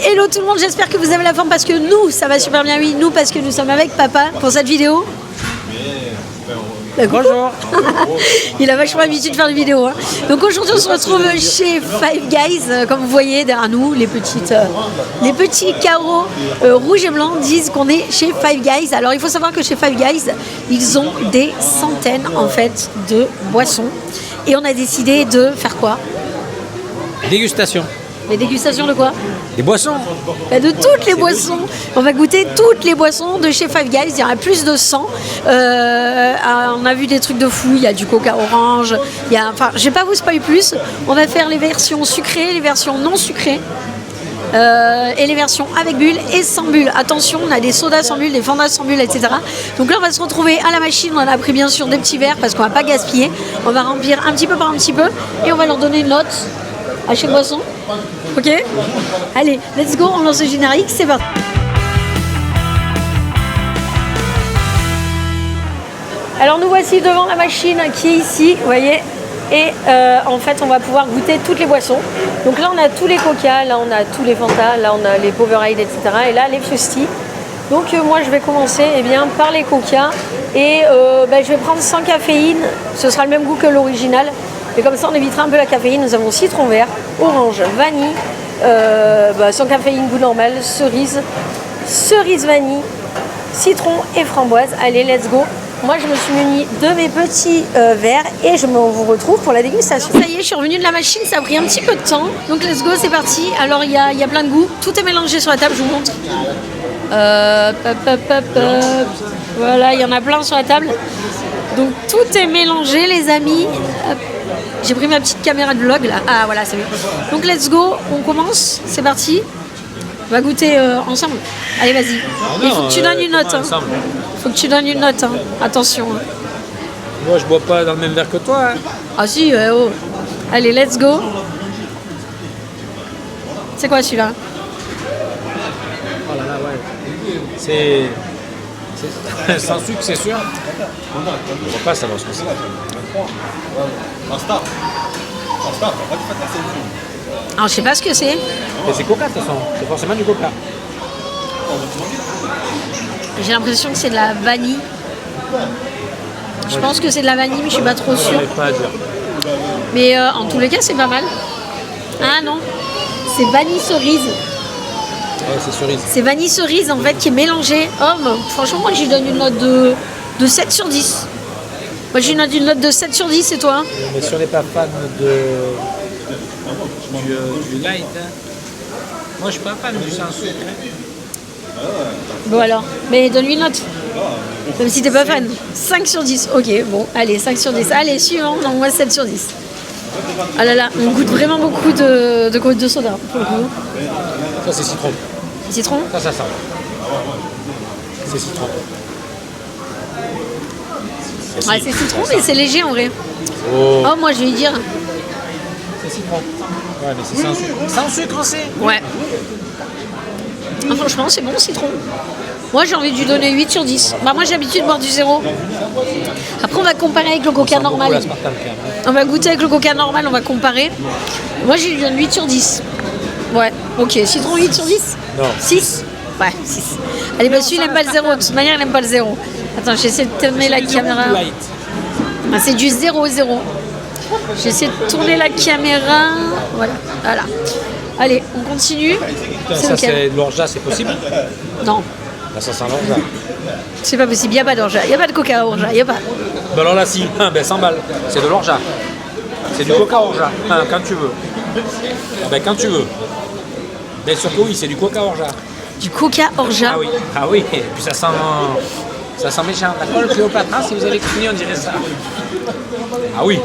Hello tout le monde, j'espère que vous avez la forme parce que nous, ça va super bien. Oui, nous parce que nous sommes avec papa pour cette vidéo. Bonjour. Il a vachement l'habitude de faire des vidéos. Hein. Donc aujourd'hui on se retrouve chez Five Guys. Comme vous voyez derrière nous, les petits carreaux rouges et blancs disent qu'on est chez Five Guys. Alors il faut savoir que chez Five Guys, ils ont des centaines en fait de boissons. Et on a décidé de faire quoi? Dégustation. Les dégustations de quoi? Des boissons. De toutes les boissons. On va goûter toutes les boissons de chez Five Guys. Il y en a plus de 100. On a vu des trucs de fou. Il y a du coca orange. Enfin, je ne vais pas vous spoiler plus. On va faire les versions sucrées, les versions non sucrées. Et les versions avec bulles et sans bulles. Attention, on a des sodas sans bulles, des fantas sans bulles, etc. Donc là, on va se retrouver à la machine. On a pris bien sûr des petits verres parce qu'on ne va pas gaspiller. On va remplir un petit peu par un petit peu et on va leur donner une note à chaque boisson. Ok? Allez, let's go, on lance le générique, c'est parti. Alors nous voici devant la machine qui est ici, vous voyez. Et en fait, on va pouvoir goûter toutes les boissons. Donc là, on a tous les Coca, là, on a tous les Fanta, là, on a les Powerade, etc. Et là, les Fusty. Donc moi, je vais commencer par les Coca. Et je vais prendre sans caféine. Ce sera le même goût que l'original. Et comme ça, on évitera un peu la caféine. Nous avons citron vert, orange, vanille, sans caféine, goût normal, cerise vanille, citron et framboise. Allez, let's go. Moi, je me suis munie de mes petits verres et je vous retrouve pour la dégustation. Ça y est, je suis revenue de la machine, ça a pris un petit peu de temps. Donc, let's go, c'est parti. Alors, il y a plein de goûts. Tout est mélangé sur la table, je vous montre. Voilà, il y en a plein sur la table. Donc, tout est mélangé, les amis. Hop. J'ai pris ma petite caméra de vlog là. Ah voilà, c'est mieux. Donc let's go, on commence, c'est parti. On va goûter ensemble. Allez, vas-y. Il faut que tu donnes une note. Hein. Faut que tu donnes une note. Hein. Attention. Hein. Moi, je bois pas dans le même verre que toi. Hein. Ah si, oh. Allez, let's go. C'est quoi celui-là? Oh là là, ouais. C'est sans sucre, c'est sûr. On va pas savoir ce que c'est. Alors, je sais pas ce que c'est. Mais c'est Coca de toute façon. C'est forcément du Coca. J'ai l'impression que c'est de la vanille. Je pense que c'est de la vanille, mais je suis pas trop sûre. Pas à dire. Mais en tous les cas, c'est pas mal. Ah non, c'est vanille cerise. Ouais, c'est cerise. C'est vanille cerise en fait qui est mélangée. Oh, franchement, moi, je lui donne une note de 7 sur 10. Moi, j'ai une note de 7 sur 10, et toi? Mais si on n'est pas fan du light, hein. Moi, je suis pas fan du sans sucre. Bon alors, mais donne-lui une note. Même si t'es pas fan. 5 sur 10. Ok, bon, allez, 5 sur 10. Allez, suivant, non, moi 7 sur 10. Ah là là, on goûte vraiment beaucoup de soda. Pour le coup. Ça, c'est citron. Citron? Ça sent. C'est citron. Ouais, c'est citron, mais c'est léger en vrai. Oh, Moi, je vais lui dire. c'est citron. Ouais, mais c'est sans sucre. Sans sucre aussi. Ouais. Ah, franchement, c'est bon, citron. Moi, j'ai envie de lui donner 8 sur 10. Bah, moi, j'ai l'habitude de boire du 0. Après, on va comparer avec le Coca normal. On va goûter avec le Coca normal, on va comparer. Moi, je lui donne 8 sur 10. Ouais, ok. Citron, 8 sur 10 Non. 6 Ouais, 6. Allez, bah, celui, il n'aime pas le 0. De toute manière, il n'aime pas le 0. Attends, j'essaie de tourner la caméra. Ah, c'est du 0-0. J'essaie de tourner la caméra. Voilà. Allez, on continue. Ça, c'est de l'orgeat, c'est possible? Non. Là, ça sent l'orgeat. C'est pas possible, il n'y a pas d'orgeat. Il n'y a pas de coca orgeat, il n'y a pas. Ben alors là, si. 100 balles. C'est de l'orgeat. C'est du coca orgeat. Quand tu veux. Ben quand tu veux. Bien sûr que oui, c'est du coca orgeat. Du coca orgeat. Ah oui. Et puis ça sent méchant. D'accord, le Cléopâtre, si vous avez cuisiné, on dirait ça. Ah oui.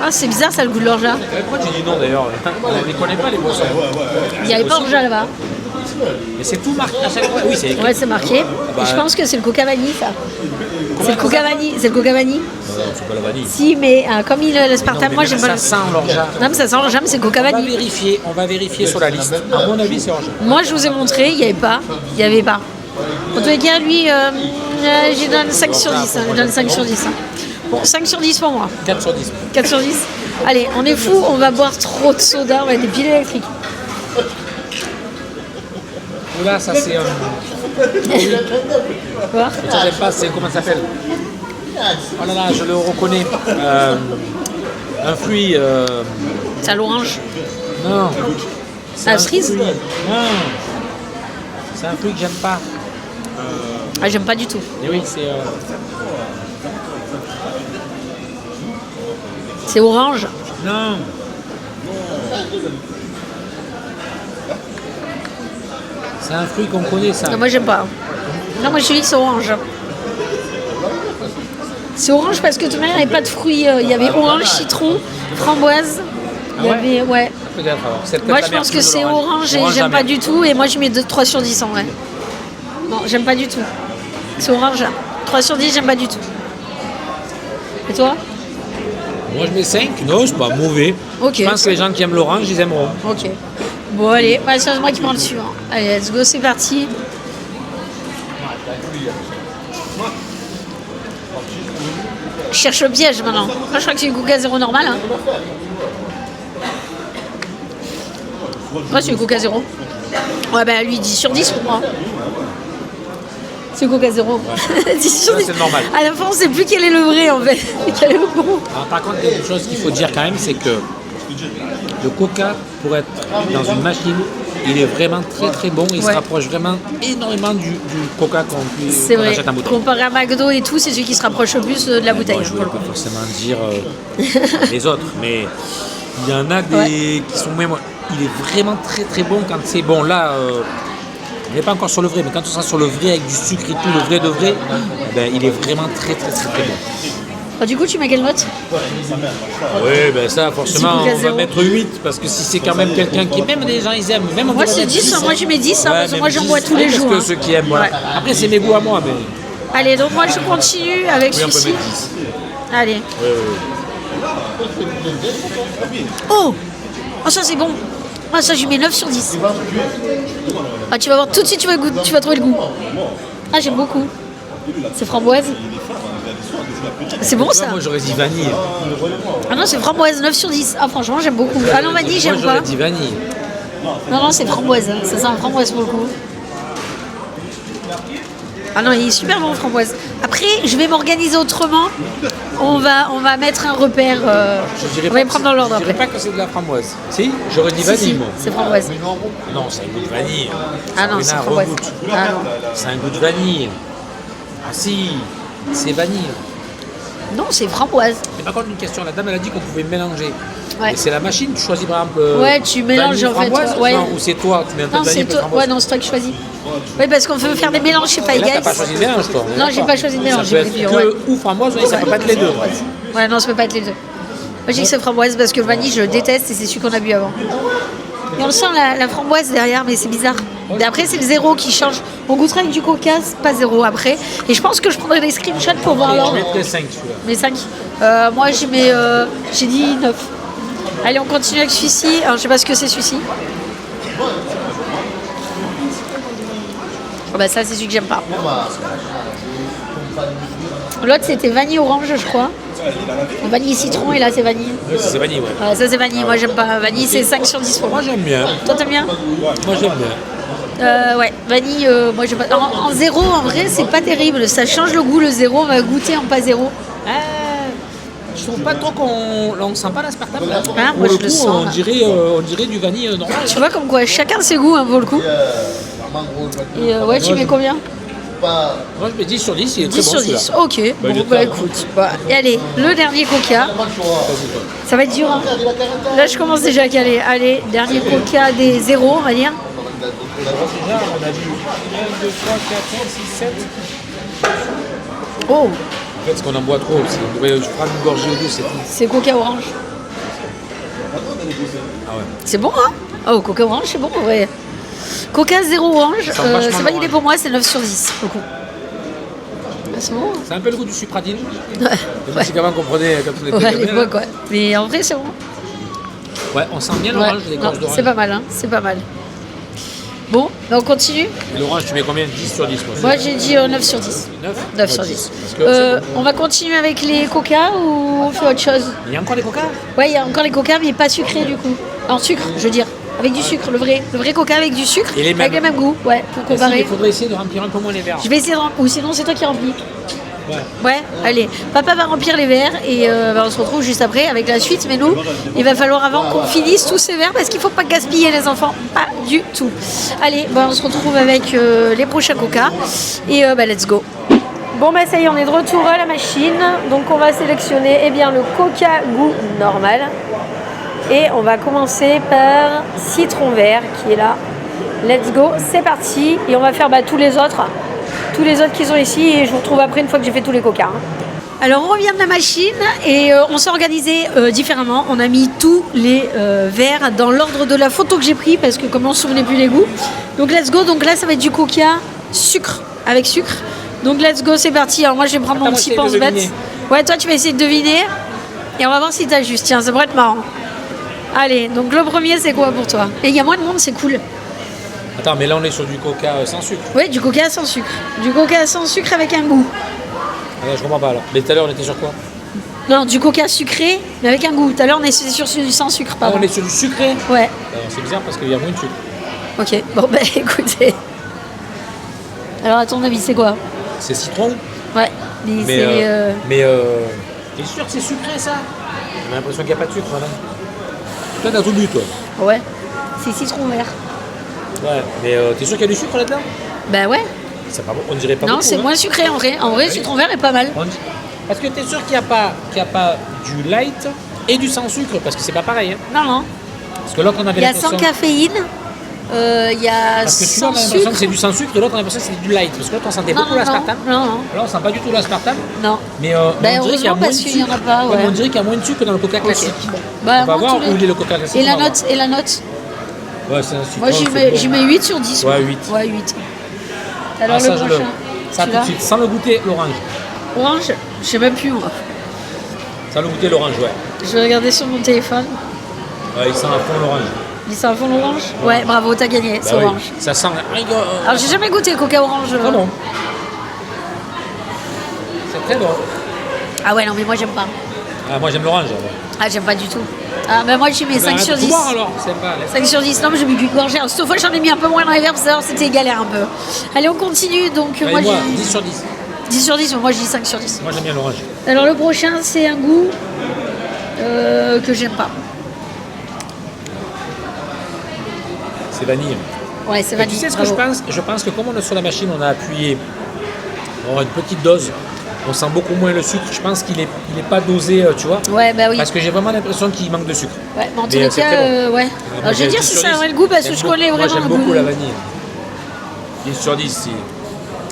Ah, c'est bizarre ça, le goût de l'orgeat. Pourquoi tu dis non d'ailleurs? On ne les connaît pas les boissons. Il n'y avait pas orgeat là-bas. Mais c'est tout marqué à chaque fois. Oui, c'est écrit. Ouais, c'est marqué. Et je pense que c'est le coca vanille, ça. C'est le coca vanille. C'est le coca vanille. Non, c'est pas la vanille. Si, mais comme il le Spartan, moi j'aime pas. Ça sent l'orgeat. Non, mais ça sent l'orgeat, mais c'est le coca vanille. On va vérifier sur la liste. À mon avis, c'est orgeat. Moi, je vous ai montré, il n'y avait pas. En tous les cas, lui, je donne 5 sur 10. Je donne 5 sur 10. Bon, 5 sur 10 pour moi. 4 sur 10. 4 sur 10. Allez, on est fou, on va boire trop de soda, on va être des piles électriques. Là, ça c'est. Quoi? Ça, j'aime pas, c'est comment ça s'appelle? Oh là là, je le reconnais. Un fruit. C'est à l'orange. Non. C'est La un cerise? fruit. Non. C'est un fruit que j'aime pas. Ah, j'aime pas du tout. Et oui, c'est. C'est orange. Non. C'est un fruit qu'on connaît, ça. Non, moi, j'aime pas. Non, moi, je dis que c'est orange. C'est orange parce que de toute manière, il n'y avait pas de fruits. Il y avait orange, citron, framboise. Il y Ah ouais avait, ouais. Peut-être, alors. C'est peut-être Moi, la je pense vertu que de c'est l'orange. orange et Orange, j'aime pas jamais. du tout. Et moi, je mets 3 sur 10 en vrai. Non, j'aime pas du tout. C'est orange. 3 sur 10, j'aime pas du tout. Et toi? Moi, je mets 5. Non, c'est pas mauvais. Ok. Je pense que les gens qui aiment l'orange, ils aimeront. Ok. Bon, allez, bah, c'est moi qui prends le dessus. Hein. Allez, let's go, c'est parti. Je cherche le piège maintenant. Moi, je crois que c'est une Coca zéro normal. Hein. Moi, c'est une Coca zéro. Ouais, bah lui, 10 sur 10 pour moi. C'est Coca zéro. 10 sur Ça, 10. c'est normal. À la fin, on sait plus quel est le vrai en fait. Quel est le bon. Alors, par contre, il y a une chose qu'il faut dire quand même, c'est que le coca, pour être dans une machine, il est vraiment très très bon. Il se Ouais. rapproche vraiment énormément du coca C'est qu'on vrai. achète en bouteille. Comparé à McDo et tout, c'est celui qui se rapproche le plus de la bouteille. Bon, je ne vais pas forcément dire les autres, mais il y en a des qui sont même. Il est vraiment très très bon quand c'est bon. Là, on n'est pas encore sur le vrai, mais quand on sera sur le vrai avec du sucre et tout, le vrai de vrai, ben, il est vraiment très très très très bon. Ah, du coup, tu mets quelle note? Oui, ben ça, forcément, Coca on va zéro. mettre 8, parce que si c'est quand même quelqu'un qui. Même des gens, ils aiment. Même on Moi, devrait c'est mettre 10. Hein. Moi, je mets 10 hein, parce que même moi, j'en 10, bois tous les parce jours. que Hein. ceux qui aiment, voilà. Ouais. Après, c'est mes goûts à moi, mais. Allez, donc moi, je continue avec Oui, on peut celui-ci. mettre 10. Allez. Oui, oui. Oh! Oh, ça, c'est bon. Ah, ça, je lui mets 9 sur 10. Ah, tu vas voir, tout de suite, tu vas trouver le goût. Ah, j'aime beaucoup. C'est framboise. C'est bon, ça? Moi, j'aurais dit vanille. Ah non, c'est framboise, 9 sur 10. Ah, franchement, j'aime beaucoup. Ah non, vanille, Moi, j'aime j'aurais pas. dit vanille. Non, non, c'est framboise. Hein. Ça sent la framboise pour le coup. Ah non, il est super bon, framboise. Après, je vais m'organiser autrement. On va mettre un repère. On va les prendre dans l'ordre Je dirais après. pas que c'est de la framboise. Si, j'aurais dit Si, vanille, si, moi. c'est framboise. Non, c'est un goût de vanille. Ah non, c'est Sabrina, framboise. regoute. Ah non. C'est un goût de vanille. Ah si, c'est vanille. Non, c'est framboise. Mais par contre, une question, la dame elle a dit qu'on pouvait mélanger. Ouais. Et c'est la machine, tu choisis par exemple. Ouais, tu mélanges, vanille, en fait, framboise, ouais. non, ou c'est toi, tu mets un peu Non, de vanille, c'est un peu de toi. framboise. Ouais, non, c'est toi qui choisis. Oui, parce qu'on veut faire des mélanges chez Et Five là, t'as Guys. pas choisi de mélange, toi. on est Non, j'ai d'accord. pas choisi de mélange, Ça j'ai peut pris être du- que ouais. ou framboise, oui, ça peut pas être les deux. Ouais, non, ça peut pas être les deux. Moi, je dis que c'est framboise parce que le vanille, je le déteste et c'est celui qu'on a bu avant. Et on sent la framboise derrière, mais c'est bizarre. Et après, c'est le zéro qui change. On goûtera avec du coca, c'est pas zéro après. Et je pense que je prendrai des screenshots pour voir Je l'ordre. mettrais 5 celui-là. Mais 5. Moi, j'ai dit 9. Allez, on continue avec celui-ci. Alors, je sais pas ce que c'est celui-ci. Oh, bah, ça, c'est celui que j'aime pas. L'autre, c'était vanille orange, je crois. Vanille citron, et là, c'est vanille. Oui, c'est vanille, ouais. Ouais, ça, c'est vanille. Moi, j'aime pas. Vanille, c'est 5 sur 10 pour moi. Moi j'aime bien. Toi, t'aimes bien? Moi j'aime bien. Ouais, vanille, moi, j'aime pas. En zéro, en vrai, c'est pas terrible. Ça change le goût, le zéro. On va goûter en pas zéro. Je trouve pas trop qu'on sent pas l'aspartame là. Ah, Pour moi, le je coup, le sens, on là. dirait du vanille normal. Tu vois, comme quoi, chacun ses goûts, hein, pour le coup. Et ouais, tu mets combien? Moi je mets 10 sur 10, il est 10 très sur bon 10. celui-là. Ok, il bon, est bah très bon. écoute. Bah, et allez, le dernier coca. Vas-y, toi. Ça va être dur. Hein. Là, je commence déjà à caler. Allez, dernier coca des zéros, on va dire. Déjà, on a vu 1, 2, 3, 4, 5, 6, 7. Oh, En fait, ce qu'on en boit trop aussi. On devrait prendre une gorgée ou deux, c'est tout. c'est coca orange. Ah ouais. C'est bon, hein? Oh, coca orange, c'est bon, ouais. Coca zéro orange, Ça sent vachement c'est validé l'orange. pour moi, c'est 9 sur 10. Pour le coup. Ah, c'est bon. C'est un peu le goût du supradine. Ouais, Les médicaments qu'on prenait quand on était ouais, gamin, les là. fois, quoi. Mais en vrai, c'est bon. Ouais, on sent bien Ouais. l'orange, les Non, gorges d'orange. c'est pas mal, hein, c'est pas mal. Bon, bah, on continue. Et l'orange, tu mets combien? 10 sur 10 Moi, j'ai dit 9 sur 10. 9 9 sur 10. Parce que c'est bon. On va continuer avec les coca ou on fait autre chose? Il y a encore des coca? Ouais, il y a encore les coca, mais pas sucrés du coup. En sucre, je veux dire. avec du sucre, le vrai coca avec du sucre, Et les mêmes. avec le même goût, ouais, pour Est-ce qu'il comparer. faudrait essayer de remplir un peu moins les verres. Je vais essayer de remplir, ou sinon c'est toi qui remplis. Ouais. Ouais, allez, papa va remplir les verres et on se retrouve juste après avec la suite. Mais nous, il va falloir avant qu'on finisse tous ces verres parce qu'il ne faut pas gaspiller les enfants, pas du tout. Allez, on se retrouve avec les prochains coca et let's go. Bon ça y est, on est de retour à la machine. Donc on va sélectionner le coca goût normal. Et on va commencer par citron vert qui est là. Let's go, c'est parti. Et on va faire tous les autres qui sont ici. Et je vous retrouve après une fois que j'ai fait tous les coca. Alors on revient de la machine et on s'est organisé différemment. On a mis tous les verres dans l'ordre de la photo que j'ai pris parce que comme on ne se souvenait plus les goûts. Donc let's go, donc là ça va être du coca sucre, avec sucre. Donc let's go, c'est parti. Alors moi je vais prendre mon petit pense-bête. Ouais, toi tu vas essayer de deviner et on va voir si t'as juste. Tiens, ça pourrait être marrant. Allez, donc le premier c'est quoi pour toi? Et il y a moins de monde, c'est cool. Attends, mais là on est sur du coca sans sucre. Oui, du coca sans sucre. Du coca sans sucre avec un goût. Ah, je comprends pas alors. Mais tout à l'heure on était sur quoi? Non, du coca sucré, mais avec un goût. Tout à l'heure on est sur du sans sucre, pardon. On est sur du sucré? Ouais. C'est bizarre parce qu'il y a moins de sucre. Ok, bon écoutez. Alors à ton avis c'est quoi? C'est citron? Ouais, mais t'es sûr que c'est sucré ça? J'ai l'impression qu'il n'y a pas de sucre là. Toi t'as tout bu toi. Ouais, c'est citron vert. Ouais, mais t'es sûr qu'il y a du sucre là-dedans? Bah ouais. C'est pas bon, on dirait pas Non, beaucoup, c'est moins sucré en vrai. En vrai, citron vert est pas mal. Parce que t'es sûr qu'il n'y a pas du light et du sans sucre? Parce que c'est pas pareil. Hein. Non. Parce que l'autre on avait Il y a l'impression... sans caféine. Il y a Parce que sans celui-là on a l'impression sucre. que c'est du sans sucre et l'autre on a l'impression que c'est du light. Parce que l'autre on sentait beaucoup l'aspartame. Non. Là on sent pas du tout l'aspartame. Non. Mais on dirait qu'il y a heureusement moins de parce qu'il y en a sucre. pas. Ouais. On dirait qu'il y a moins de sucre que dans le coca classique. Bah, On va voir où il est le coca classique. Et la note? Ouais, c'est un sucre. Moi j'y mets 8 sur 10. Ouais, 8. Ouais, 8. Alors ça, le prochain. Ça tout de suite, sans le goûter, l'orange. Orange? Je sais même plus moi. Sans le goûter, l'orange, ouais. Je vais regarder sur mon téléphone. Ouais, il sent à fond l'orange. Il sent à fond l'orange? Ouais, bravo, t'as gagné, c'est orange. Ça sent... Alors j'ai jamais goûté le coca orange. Très bon. C'est très bon. Ah ouais, non mais moi j'aime pas. Ah, moi j'aime l'orange. Ouais. Ah j'aime pas du tout. Ah bah moi j'y mets 5 sur 10. Boire alors, c'est pas... 5 sur 10, non mais j'ai mis du gorgé. Cette fois j'en ai mis un peu moins dans les verres parce que alors, c'était galère un peu. Allez on continue donc moi j'ai 10 sur 10. 10 sur 10, moi je dis 5 sur 10. Moi j'aime bien l'orange. Alors le prochain c'est un goût que j'aime pas. C'est vanille. Ouais c'est vanille. Tu sais ce que je pense? Je pense que comme on est sur la machine, on a appuyé on a une petite dose. On sent beaucoup moins le sucre. Je pense qu'il est pas dosé, tu vois. Ouais, bah oui. Parce que j'ai vraiment l'impression qu'il manque de sucre. Ouais, mais en tous les cas, ouais. Alors, je vais dire si ça a le goût parce que je connais vraiment le goût. J'aime beaucoup la vanille. 10 sur 10, si.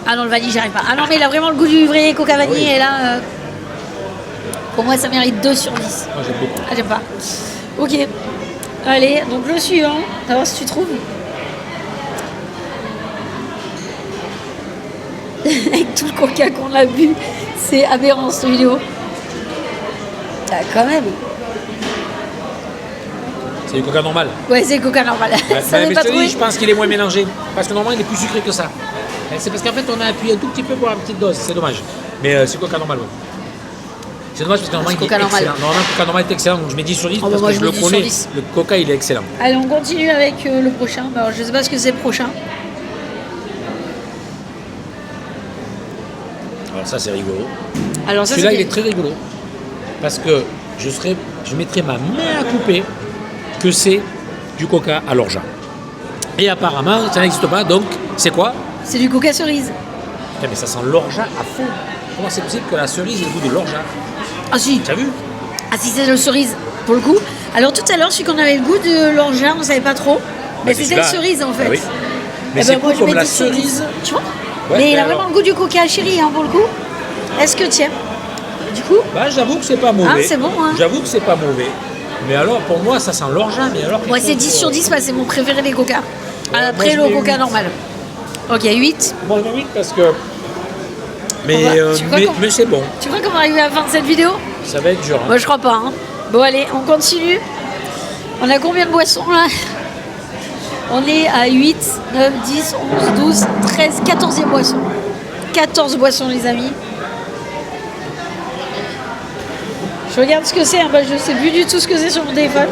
Ah non, le vanille, j'arrive pas. Ah non, mais il a vraiment le goût du vrai coca vanille et là, pour moi, ça mérite 2 sur 10. Moi, j'aime beaucoup. Ah, j'aime pas. Ok. Allez, donc le suivant. On va voir si tu trouves. Avec tout le coca qu'on a bu, c'est aberrant cette vidéo. Ah, quand même. C'est du coca normal. Ouais, c'est le coca normal. Ouais, Ça mais n'est pas je te trouvé. dis, je pense qu'il est moins mélangé. Parce que normalement, il est plus sucré que ça. C'est parce qu'en fait, on a appuyé un tout petit peu pour la petite dose. C'est dommage. Mais c'est coca normal. Ouais. C'est dommage parce que normalement, il est excellent. Normalement, le coca normal est excellent. Donc je mets 10 sur 10 parce que je le connais. Le coca, il est excellent. Allez, on continue avec le prochain. Alors, je sais pas ce que c'est le prochain. Alors ça, c'est rigolo. Alors ça, celui-là, il est très rigolo. Parce que je mettrai ma main à couper que c'est du coca à l'orgeat. Et apparemment, ça n'existe pas. Donc, c'est quoi? C'est du coca cerise. Putain, mais ça sent l'orgeat à fond. Comment c'est possible que la cerise ait le goût de l'orgeat? Ah si. Tu as vu? Ah si, c'est le cerise, pour le coup. Alors tout à l'heure, celui qu'on avait le goût de l'orgeat, on ne savait pas trop. Mais c'était le cerise, en fait. Ah oui. Mais Eh c'est ben, moi, cool je comme mets la 10 sur 10. cerise. Tu vois? Ouais, mais il a alors. vraiment le goût du coca chéri, hein, pour le coup. Est-ce que tu aimes? Du coup, Bah, j'avoue que c'est pas mauvais. Ah, c'est bon, hein. J'avoue que c'est pas mauvais. Mais alors, pour moi, ça sent l'orgeat. Mais alors, moi c'est 10 sur 10, parce que c'est mon préféré des coca. Après moi, je le mets coca 8. normal. Ok, 8. Moi, je mets 8 parce que. Mais, mais c'est bon. Tu crois qu'on va arriver à la fin de cette vidéo? Ça va être dur. Hein. Moi je crois pas. Hein. Bon allez, on continue. On a combien de boissons là? On est à 8, 9, 10, 11, 12, 13, 14e boisson. 14 boissons les amis. Je regarde ce que c'est, hein. Bah, je sais plus du tout ce que c'est sur mon téléphone.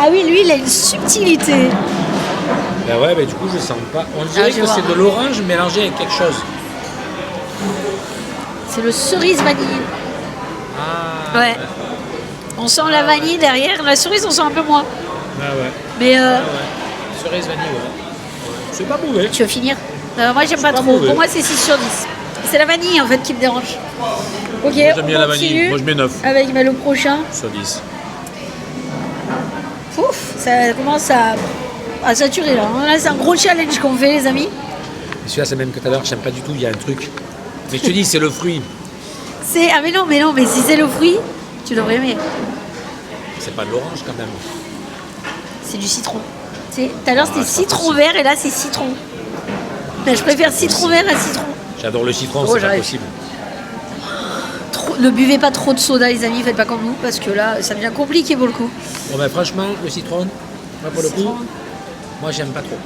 Ah oui, lui, il a une subtilité. Ben ouais, mais du coup, je sens pas. On dirait je que vois. c'est de l'orange mélangé avec quelque chose. C'est le cerise vanille. Ah. Ouais. On sent la vanille derrière. La cerise, on sent un peu moins. Ah ouais. Mais Ah ouais. Cerise vanille, ouais. C'est pas mauvais. tu veux finir Moi, j'aime pas pas trop. mauvais. Pour moi, c'est 6 sur 10. C'est la vanille, en fait, qui me dérange. Ok, Moi, j'aime on bien la continue vanille. Moi, je mets 9 avec le prochain. sur 10. Pouf, ça commence à saturer, là. Là, c'est un gros challenge qu'on fait, les amis. Et celui-là, c'est même que tout à l'heure, j'aime pas du tout. Il y a un truc. Mais je te dis, c'est le fruit. Ah, mais non, mais si c'est le fruit, tu devrais aimer. C'est pas de l'orange quand même. C'est du citron. Tout à l'heure, c'était c'est pas citron vert et là, c'est citron. Mais je préfère citron vert à citron. J'adore le citron, Oh, c'est pas j'arrive. possible. Ne buvez pas trop de soda, les amis, faites pas comme nous, parce que là, ça devient compliqué pour le coup. Bon, ben franchement, le citron, moi pour le coup, moi j'aime pas trop.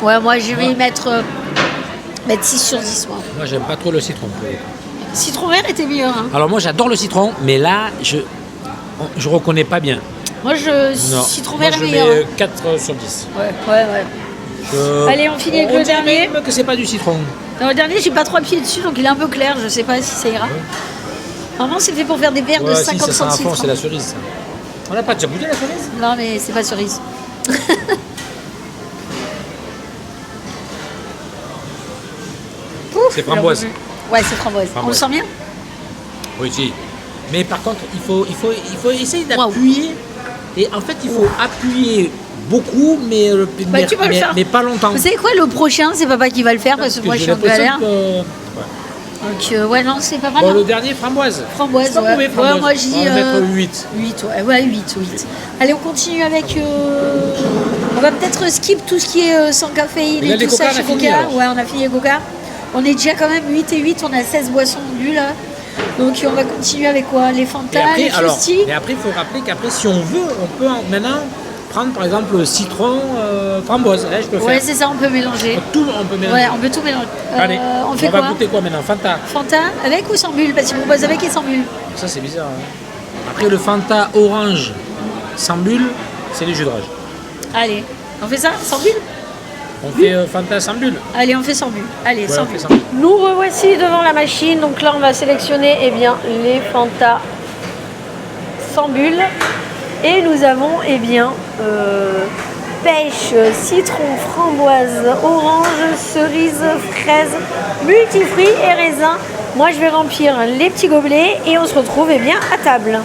Ouais, moi, je vais Ouais. y mettre 6 sur 10, moi. Moi j'aime pas trop le citron. Pour le coup. Citron vert était meilleur, hein. Alors moi j'adore le citron, mais là je reconnais pas bien. Moi, Non. citron Moi, vert est je meilleur. mets 4 sur 10. Ouais. Je- Allez, on finit avec le dirait dernier. même que c'est pas du citron. Dans le dernier, j'ai pas 3 pieds dessus, donc il est un peu clair, je sais pas si ça ira. Normalement, c'est fait pour faire des verres de Ouais, 50 si, c'est ça à fond, centilitres. c'est la cerise. Ça. On n'a pas déjà goûté la cerise? Non, mais c'est pas cerise. Pouf, C'est framboise. Ouais, c'est framboise. On le Framboise. sent bien? Oui, si. Mais par contre, il faut essayer d'appuyer. Et en fait, il faut appuyer beaucoup, mais, tu vas le faire. mais pas longtemps. Vous savez quoi, le prochain, c'est papa qui va le faire parce que moi je suis en galère. Donc, ouais, non, c'est pas mal. Bon, hein. le dernier, framboise. Framboise, C'est pas ouais. mauvais, framboise. Ouais, moi je dis. On va mettre 8. 8, ouais, 8. Allez, on continue avec. On va peut-être skip tout ce qui est sans caféine Mais là, et les tout ça Coca, chez on a fini, Coca. alors. Ouais, on a fini les Coca. On est déjà quand même 8 et 8, on a 16 boissons nues là. Donc on va continuer avec quoi? Les Fanta, les Fruity. Et après, il faut rappeler qu'après, si on veut, on peut maintenant prendre par exemple citron, framboise. Là, je peux Ouais, faire. c'est ça, on peut mélanger. Tout, on peut mélanger. Ouais, on peut tout mélanger. Allez, on fait va quoi? goûter quoi maintenant? Fanta. Fanta avec ou sans bulle? Parce qu'il propose avec et sans bulle. Ça, c'est bizarre. Hein. Après, le Fanta orange sans bulle, c'est les jus de rage. Allez, on fait ça? Sans bulle? On fait Fanta sans bulle. Allez, on fait sans bulle. Allez, Ouais, sans on fait bulle. sans bulle. Nous revoici devant la machine. Donc là, on va sélectionner les Fanta sans bulle. Et nous avons pêche, citron, framboise, orange, cerise, fraise, multifruits et raisin. Moi, je vais remplir les petits gobelets et on se retrouve à table.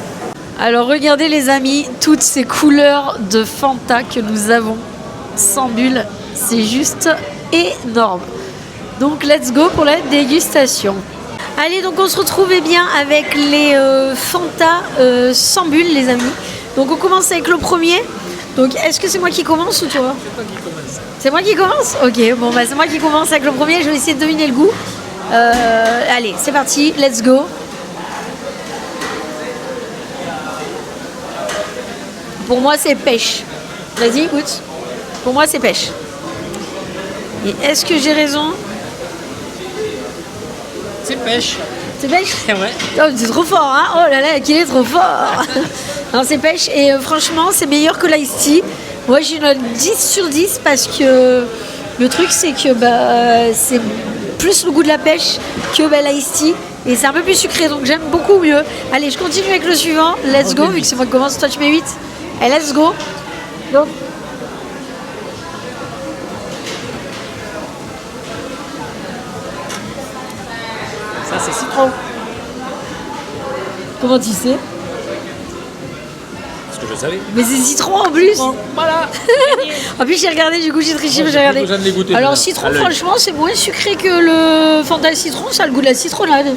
Alors regardez les amis, toutes ces couleurs de Fanta que nous avons sans bulle, c'est juste énorme. Donc let's go pour la dégustation. Allez, donc on se retrouve avec les Fanta sans bulle les amis. Donc on commence avec le premier. Donc est-ce que c'est moi qui commence ou toi? C'est toi qui commence. C'est moi qui commence? Ok, bon bah c'est moi qui commence avec le premier, je vais essayer de deviner le goût. Allez, c'est parti, let's go. Pour moi c'est pêche. Vas-y, goûte. Pour moi c'est pêche. Et est-ce que j'ai raison? C'est pêche. C'est pêche? Ouais. Oh, c'est trop fort, hein? Oh là là, qu'il est trop fort! Non, c'est pêche et franchement, c'est meilleur que l'ice tea. Moi, j'ai une note 10 sur 10 parce que le truc, c'est que c'est plus le goût de la pêche que l'ice tea et c'est un peu plus sucré, donc j'aime beaucoup mieux. Allez, je continue avec le suivant. Let's go, vu que c'est moi qui commence. Toi, tu mets 8. Et let's go. Donc, Ça, c'est citron. comment tu sais? Parce que je savais. Mais c'est citron en plus. Voilà. En plus, j'ai regardé, du coup, j'ai triché, Moi, mais j'ai j'ai plus regardé. besoin de les goûter, Alors, maintenant, citron, à l'œil. franchement, c'est moins sucré que le Fanta citron. Ça a le goût de la citronnade. Ouais,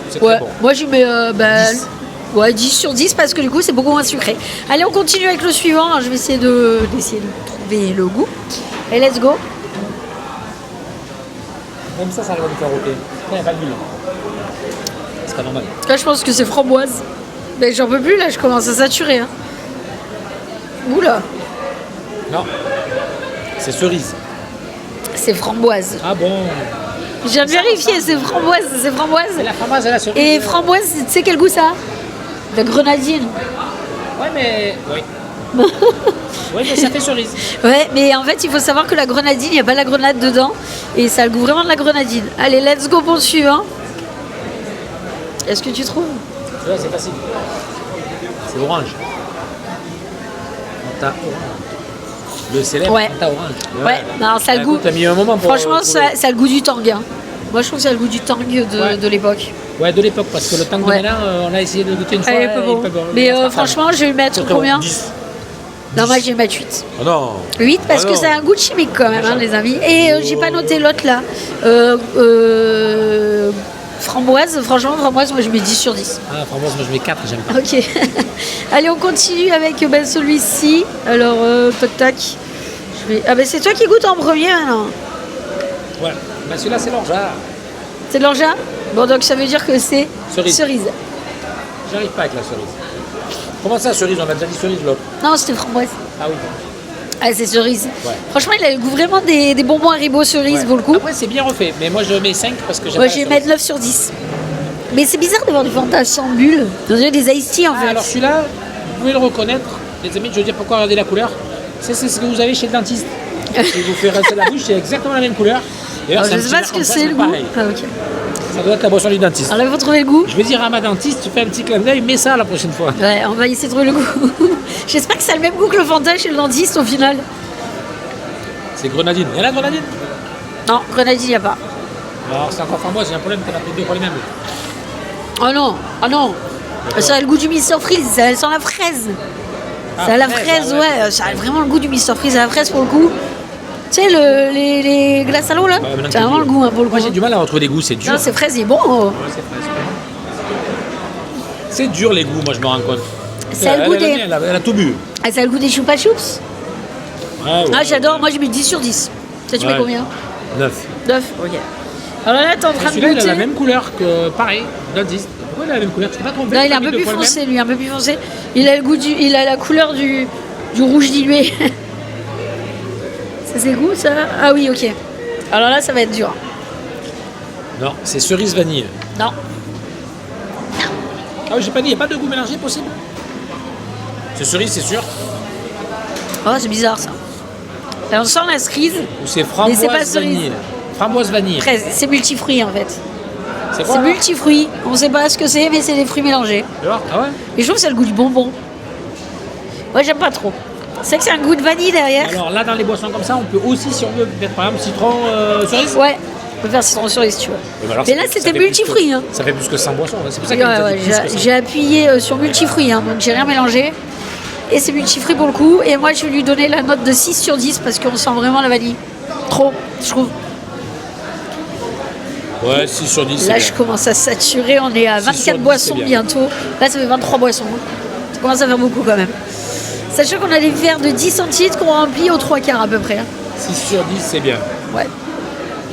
c'est Ouais, très bon. moi, je mets 10. ouais, 10 sur 10 parce que du coup, c'est beaucoup moins sucré. Allez, on continue avec le suivant. Alors, je vais essayer d'essayer de trouver le goût. Et let's go. Même ça arrive à me faire ôter. Il n'y a pas de bulle. C'est pas normal. Là, je pense que c'est framboise. Mais j'en peux plus, là, je commence à saturer. Hein. Oula, Non. C'est cerise. c'est framboise. Ah bon. Je viens de vérifier, c'est framboise, c'est framboise. C'est la framboise et la cerise. Et framboise, tu sais quel goût ça a? De grenadine. Ouais, mais. Oui. Oui, mais ça fait cerise. Ouais, mais en fait, il faut savoir que la grenadine, il n'y a pas la grenade dedans. Et ça a le goût vraiment de la grenadine. Allez, let's go pour le suivant. Est-ce que tu trouves? Là, c'est facile. C'est orange. Fanta orange. Le célèbre Ouais. Fanta orange. Ouais, non, ça a le goût. T'as mis un moment pour. Franchement, ça a le goût du tang. Hein. Moi, je trouve que ça a le goût du tang de l'époque. Ouais, de l'époque, parce que le tang de Ouais. maintenant, on a essayé de goûter une fois. Elle est peu bon. Mais franchement, je vais lui mettre combien? 10. Non, moi, je vais lui mettre 8. Oh non. 8 parce Ah que non. ça a un goût de chimique quand même, hein, les amis. Et j'ai pas noté l'autre là. Framboise, franchement, framboise, moi je mets 10 sur 10. Ah, framboise, moi je mets 4, j'aime pas. Ok. Allez, on continue avec celui-ci. Alors, tac tac. Ah, ben c'est toi qui goûtes en premier maintenant. Ouais. Bah celui-là, c'est l'orgeat. C'est de l'orgeat? Bon, donc ça veut dire que c'est Cerise. J'arrive pas avec la cerise. Comment ça, cerise? On a déjà dit cerise l'autre. Non, c'était framboise. Ah oui. Ah, c'est cerise. Ouais. Franchement, il a le goût vraiment des bonbons Haribo cerise, Ouais. vaut le coup. Après, c'est bien refait, mais moi je mets 5 parce que j'aime Moi, pas je la vais mettre cerise. 9 sur 10. Mais c'est bizarre d'avoir du Fanta sans bulle. On dirait des iced tea en Ah, fait. alors celui-là, vous pouvez le reconnaître. Les amis, je veux dire pourquoi, regardez la couleur. C'est ce que vous avez chez le dentiste. Il vous fait rincer la bouche, c'est exactement la même couleur. D'ailleurs, Alors, c'est je un sais pas petit ce verre que en c'est face, le goût. pareil. Ah, ok. Ça doit être la boisson du dentiste. Alors là, vous trouvez le goût? Je vais dire à ma dentiste, tu fais un petit clin d'œil, mets ça la prochaine fois. Ouais, on va essayer de trouver le goût. J'espère que ça a le même goût que le Fanta chez le dentiste au final. C'est grenadine. Il y a la grenadine? Non, grenadine, il n'y a pas. Alors c'est encore framboise, j'ai un problème, t'en as pris 2 fois les mêmes. Oh non, oh non. Ça a le goût du Mr Freeze, ça sent la fraise. Ah, Ça a la fraise, fraise, ah ouais. ouais. Ça a vraiment le goût du Mr Freeze, à la fraise pour le coup. Tu sais, les glaces à l'eau là, maintenant ça a que tu vraiment le dis. goût hein, pour le coup. Moi j'ai du mal à retrouver des goûts, c'est dur. Non, c'est fraise, il est bon. Oh. Ouais, c'est fraise. C'est dur les goûts, moi je me rends compte. Ça a le goût des- Elle a tout bu. Ah, ça a le goût des choupa choups. Ah, ouais, Ah, j'adore, moi j'ai mis 10 sur 10. Ça, tu mets Ouais. combien? 9. 9, ok. Alors là, t'es en train de Celui-là, il a goûter. la même couleur que pareil, dentiste. Pourquoi il a la même couleur? Tu t'es pas trompé? Non, il est t'as un mis peu deux plus fois le même. foncé, lui, un peu plus foncé. Il a le goût il a la couleur du rouge dilué. Ça c'est goût, ça? Ah oui, ok. Alors là, ça va être dur. Non, c'est cerise vanille. Non. Ah oui, j'ai pas dit, il n'y a pas de goût mélangé possible? C'est cerise, c'est sûr. Oh, c'est bizarre ça. Et on sent la cerise. Ou c'est Mais c'est pas framboise cerise. vanille? Framboise vanille. Après, c'est multifruits en fait. C'est quoi C'est alors? multifruits. On sait pas ce que c'est, mais c'est des fruits mélangés. Tu vois? Ah ouais? Et je trouve que c'est le goût du bonbon. Moi, j'aime pas trop. C'est que c'est un goût de vanille derrière. Alors là, dans les boissons comme ça, on peut aussi, si on veut, mettre par exemple citron, cerise. Ouais, on peut faire citron cerise si tu veux. alors, Mais ça là, fait- ça c'était fait plus multifruits. que- Hein. Ça fait plus que 100 boissons. C'est pour ça Ouais, qu'il nous a ouais, dit plus que 100. j'ai appuyé sur multifruits, hein, donc j'ai rien mélangé. Et c'est multifruits pour le coup. Et moi, je vais lui donner la note de 6 sur 10 parce qu'on sent vraiment la vanille. Trop, je trouve. Ouais, 6 sur 10. Là, c'est je bien. commence à saturer. On est à 6 sur 24 10, boissons c'est bien. bientôt. Là, ça fait 23 boissons. Ça commence à faire beaucoup quand même. Sachant qu'on a des verres de 10 centilitres qu'on remplit aux 3 quarts à peu près. Hein. 6 sur 10, c'est bien. Ouais.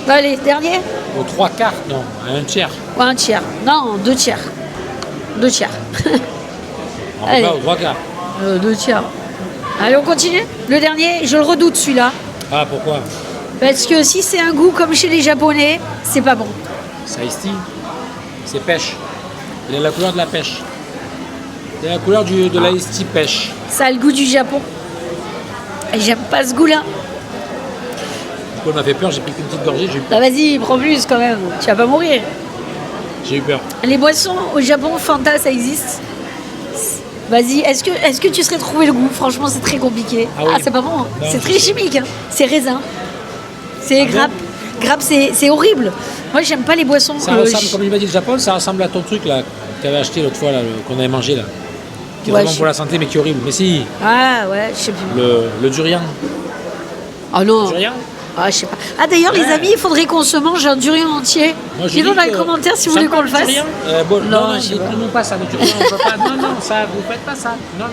Bon, allez, dernier. Aux 3 quarts, non, à un tiers. Ouais, un tiers. Non, 2 tiers. 2 tiers. On Allez. peut pas aux 3 quarts. 2 tiers. Allez, on continue. Le dernier, je le redoute celui-là. Ah, pourquoi? Parce que si c'est un goût comme chez les Japonais, c'est pas bon. C'est Ice Tea. C'est pêche. Il a la couleur de la pêche. Il a la couleur de la Ice Tea pêche. Ça a le goût du Japon. Et j'aime pas ce goût-là. Du coup, elle m'a fait peur, j'ai pris qu'une petite gorgée, j'ai eu peur. Bah vas-y, prends plus quand même. Tu vas pas mourir. J'ai eu peur. Les boissons au Japon, Fanta, ça existe. Vas-y, est-ce que tu serais trouvé le goût? Franchement, c'est très compliqué. Ah oui. C'est pas bon. Hein. Non, C'est je très sais. chimique. Hein. C'est raisin. C'est Ah bon grappe. Grappe, c'est horrible. Moi, j'aime pas les boissons. Ça ressemble, comme il m'a dit le Japon, ça ressemble à ton truc là, que tu avais acheté l'autre fois, là, qu'on avait mangé là. Qui est Ouais, vraiment je- pour la santé, mais qui est horrible. Mais si, Ah ouais, je sais plus. le durian. Oh non. Durian? Ah, je sais pas. Ah, d'ailleurs, les Ouais. amis, il faudrait qu'on se mange un durian entier. Moi, je Dis-nous dis dans les que commentaires si vous ça voulez me qu'on le parle fasse. du durian. Non, je sais pas. dites-nous pas ça, le durian, on peut pas. Non, ça, vous faites pas ça. Non.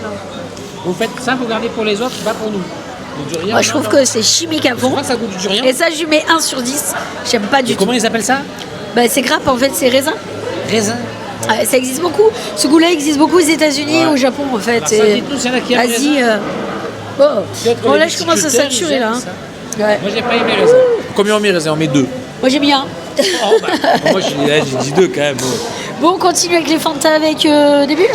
Vous faites ça, vous gardez pour les autres, pas pour nous. Le durian, Moi, je non, trouve non. que c'est chimique à Je fond. crois que ça goûte du durian. Et ça, je lui mets 1 sur 10. J'aime pas du Et tout. comment ils appellent ça? Bah, c'est grappe, en fait, c'est raisin. Raisin. Ah, ça existe beaucoup. Ce goût-là existe beaucoup aux États-Unis et Ouais. au Japon, en fait. Alors ça, Et dites-nous s'il y en a qui aiment Asie. raisin. Bon, Peut-être que bon les là, je commence à viticulteurs, saturer, ils là. aiment hein. ça. Ouais. Moi, j'ai pas aimé raisin. Combien on met raisin? On met 2. Moi, j'ai mis 1. Oh, bah, moi, j'ai dit 2 quand même. Bon, on continue avec les Fanta avec des bulles.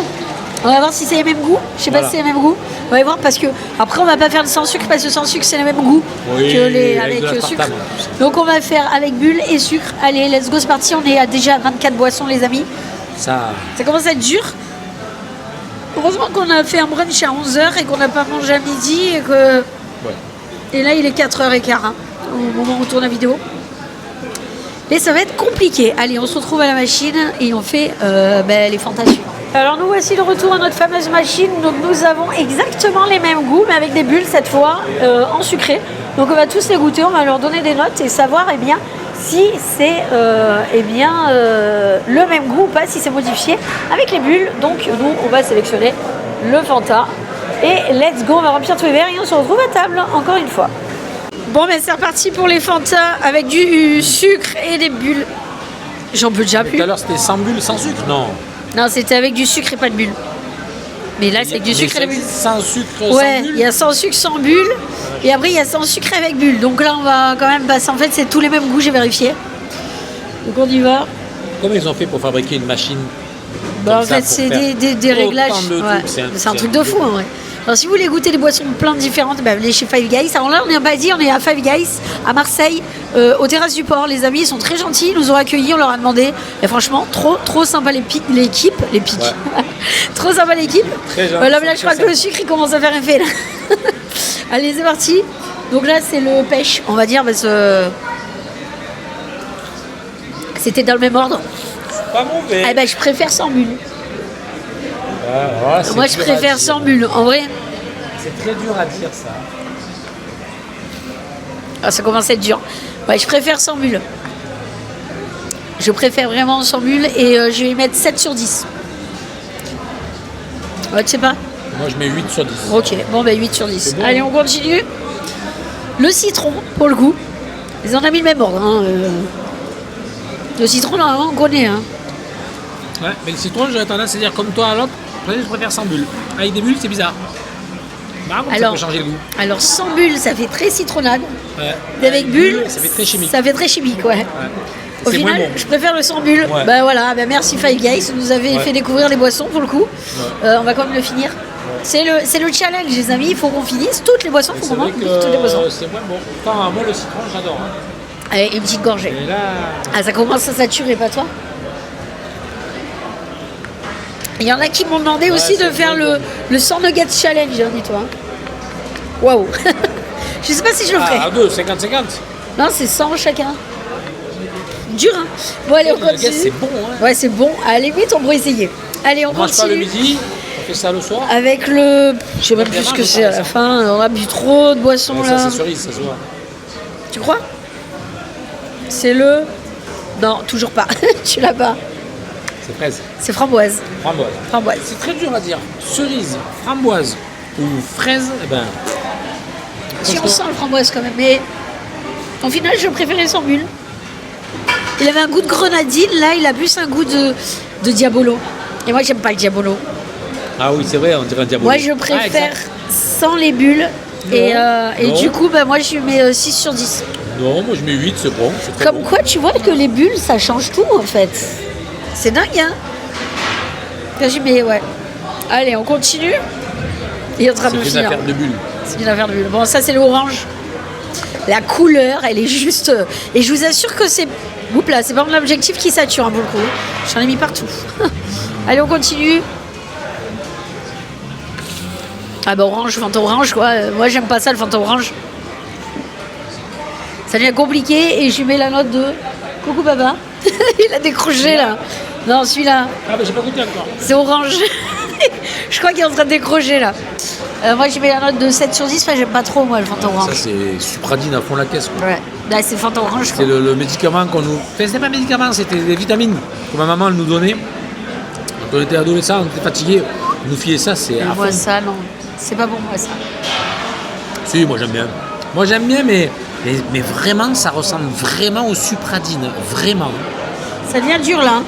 On va voir si c'est les mêmes goûts. Je sais pas Voilà. si c'est les mêmes goûts. On va voir parce que après on va pas faire de sans sucre parce que sans sucre c'est les mêmes goûts Oui, que les avec de avec l'aspartame, sucre. en plus. Donc on va faire avec bulle et sucre. Allez, let's go, c'est parti. On est à déjà 24 boissons les amis. Ça, Ça commence à être dur. Heureusement qu'on a fait un brunch à 11h et qu'on n'a pas mangé à midi et que. ouais. Et là il est 4h15 hein, au moment où on tourne la vidéo. Mais ça va être compliqué. Allez, on se retrouve à la machine et on fait les fantastiques. Alors nous voici de retour à notre fameuse machine. Donc nous avons exactement les mêmes goûts, mais avec des bulles cette fois en sucré. Donc on va tous les goûter, on va leur donner des notes et savoir si c'est le même goût ou pas, si c'est modifié avec les bulles. Donc nous on va sélectionner le Fanta. Et let's go, on va remplir tous les verres et on se retrouve à table encore une fois. Bon ben c'est reparti pour les Fanta avec du sucre et des bulles. J'en peux déjà plus. Tout à l'heure, c'était sans bulle, sans sucre? Non. Non, c'était avec du sucre et pas de bulles. Mais là, c'est avec du sucre et des bulles. Sans sucre, Ouais, sans bulle? il y a sans sucre, sans bulles. Et après, il y a sans sucre avec bulles. Donc là, on va quand même passer. En fait, c'est tous les mêmes goûts, j'ai vérifié. Donc on y va. Comment ils ont fait pour fabriquer une machine Bah, en comme ça, fait, pour c'est faire des réglages. autant de Ouais. trucs? C'est un truc de fou, en vrai. Alors, si vous voulez goûter des boissons plein de différentes, bah, venez chez Five Guys. Alors là, on est à Badi, on est à Five Guys, à Marseille, aux terrasses du port. Les amis, ils sont très gentils, ils nous ont accueillis, on leur a demandé. Et franchement, trop sympa l'équipe. Ouais. Trop sympa l'équipe. Très gentil, Là, je très crois que sympa. le sucre, il commence à faire effet, là. Allez, c'est parti. Donc là, c'est le pêche, on va dire, parce que c'était dans le même ordre. Pas mauvais. Eh ben, je préfère sans bulle. C'est Moi, je dur à préfère dire. sans bulle. En vrai, C'est très dur à dire ça. ça commence à être dur. Ouais, je préfère sans bulle. Je préfère vraiment sans bulle et je vais y mettre 7 sur 10. Ouais, tu sais pas? Moi, je mets 8 sur 10. Ok, bon, ben 8 sur 10. C'est bon. Allez, on continue. Le citron, pour le goût. Ils en ont mis le même ordre. Hein. Le citron, normalement, on connaît. Hein. Ouais, mais le citron, j'aurais tendance à dire comme toi à l'autre, je préfère sans bulle. Avec des bulles, c'est bizarre. Bah, ça Alors- peut changer le goût. Alors, sans bulle, ça fait très citronnade. Ouais. Et avec bulle, ça fait très chimique. Ça fait très chimique, ouais. Ouais. Au C'est final, moins bon. je préfère le sans bulle. Ouais. Bah voilà, bah merci Five Guys, vous nous avez Ouais. fait découvrir les boissons pour le coup. On va quand même le finir. C'est le challenge, les amis. Il faut qu'on finisse toutes les boissons. Il faut C'est qu'on vrai mange toutes les boissons. que c'est moins bon. Pourtant, moi, le citron, j'adore. Hein. Allez, une petite gorgée. Et là, Ah, ça commence à saturer, pas toi? Il y en a qui m'ont demandé aussi de c'est faire bon. le 100 nuggets challenge, hein, dis-toi. Waouh. Je sais pas si je le ferai. à deux, 50-50. Non, c'est 100 chacun. Dur, hein. Bon, allez, on Le gars, continue. c'est bon. Hein. Ouais, c'est bon. À la limite, on pourrait essayer. Allez, on On mange pas le continue. midi, on fait ça le soir. Avec le. Je sais même Bien plus ce que mange, c'est à la ça. fin. On a bu trop de boissons Ouais, là. ça, c'est cerise, ça se voit. Tu crois? C'est le. Non, toujours pas. Tu l'as pas. C'est fraise. C'est framboise. Framboise. Framboise. C'est très dur à dire. Cerise, framboise ou fraise, eh ben. Si on sent le framboise quand même. Mais au final, je préférais sans bulle. Il avait un goût de grenadine. Là, il a plus un goût de Diabolo. Et moi, j'aime pas le Diabolo. Ah oui, c'est vrai, on dirait un diabolo. Moi, je préfère sans les bulles. Et Non. du coup, bah, moi, je lui mets 6 sur 10. Non, moi je mets 8, c'est bon. C'est très Comme bon. quoi, tu vois que les bulles, ça change tout en fait. C'est dingue, hein? Là, j'y mets, ouais. Allez, on continue. Il est en train de C'est une finir. affaire de bulles. C'est une affaire de bulles. Bon, ça, c'est l'orange. La couleur, elle est juste. Et je vous assure que c'est. Oups là, c'est pas mon objectif qui sature, hein, pour le coup. J'en ai mis partout. Allez, on continue. Ah bah orange, Fanta orange quoi. Moi j'aime pas ça le Fanta orange. Ça devient compliqué et je lui mets la note de coucou papa. Il a décroché là. Non celui-là, Ah bah j'ai pas goûté encore. c'est orange. Je crois qu'il est en train de décrocher là. Moi je mets la note de 7 sur 10, enfin j'aime pas trop moi le Fanta Ça orange. c'est Supradine à fond la caisse. Quoi. Ouais. Là c'est Fanta orange quoi. C'est le médicament qu'on nous. Enfin, c'était pas un médicament, c'était des vitamines que ma maman elle nous donnait. Quand on était adolescent, on était fatigué. Elle nous filait ça, c'est. Et à moi fond. ça non. C'est pas bon moi ça. Si, moi j'aime bien. Moi j'aime bien, mais vraiment, ça ressemble vraiment au Supradine. Vraiment. Ça devient dur là.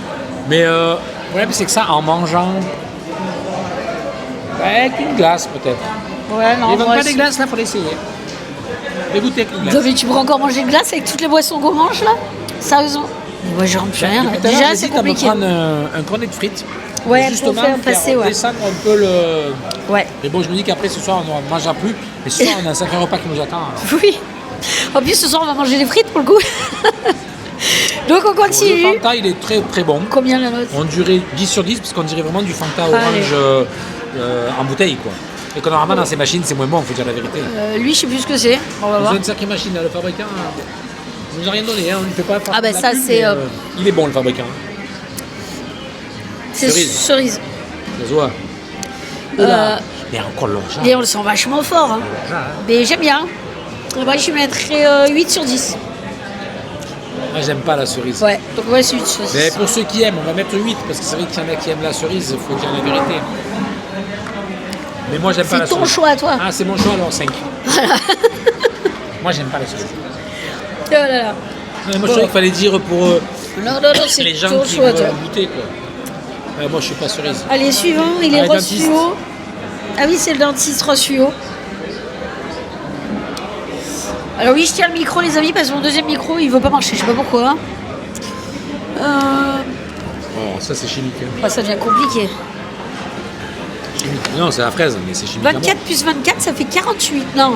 Mais le problème, c'est que ça, en mangeant. Avec une glace peut-être. Ouais non. Ils vendent moi, pas des glaces là, faut l'essayer. Dégoûter avec une glace. Non, mais tu pourrais encore manger une glace avec toutes les boissons qu'on mange là? Sérieusement? Moi, je rentre plus rien. Depuis tout à l'heure, Déjà, c'est j'hésite à me compliqué. prendre un cornet de frites. Ouais, Pour pour justement faire passer, ouais. descendre un peu le... Ouais. Mais bon, je me dis qu'après, ce soir, on ne mangera plus. Mais ce soir, on a un sacré repas qui nous attend. Oui. En plus, ce soir, on va manger des frites pour le coup. Donc, on Bon, le continue. Fanta, il est très très bon. Combien la note? On dirait 10 sur 10, parce qu'on dirait vraiment du Fanta Allez. orange en bouteille, quoi. Et que normalement, dans ces machines, c'est moins bon, il faut dire la vérité. Lui, je sais plus ce que c'est. On va Ils voir. ont une sacrée machine, là, le fabricant. Il nous a rien donné, hein, on ne fait pas. Ah, bah, de la ça, pub, c'est, mais, il est bon, le fabricant. C'est cerise. Je vois. Mais encore l'orgeat. Et on le sent vachement fort. Hein. Mais j'aime bien. Moi, je mettrais 8 sur 10. Moi, j'aime pas la cerise. Ouais, donc ouais, c'est 8 sur 10. Mais pour ceux qui aiment, on va mettre 8, parce que c'est vrai qu'il y en a qui aiment la cerise, il faut dire la vérité. Mais moi, j'aime pas la C'est cerise. ton choix, toi. Ah, c'est mon choix, alors 5. Moi, j'aime pas la cerise. Oh là là. Non, moi, je trouvais qu'il fallait dire pour Non, c'est les gens ton qui choix, veulent toi. goûter, quoi. Moi, je suis pas cerise. Allez, suivant, il est Ah, rose dentiste. fluo. Ah oui, c'est le dentiste rose fluo. Alors oui, je tiens le micro, les amis, parce que mon deuxième micro, il veut pas marcher, je sais pas pourquoi. Oh, ça, c'est chimique. Hein. Bah, ça devient compliqué. Chimique. Non, c'est la fraise, mais c'est chimique. à 24 mort. plus 24, ça fait 48. Non,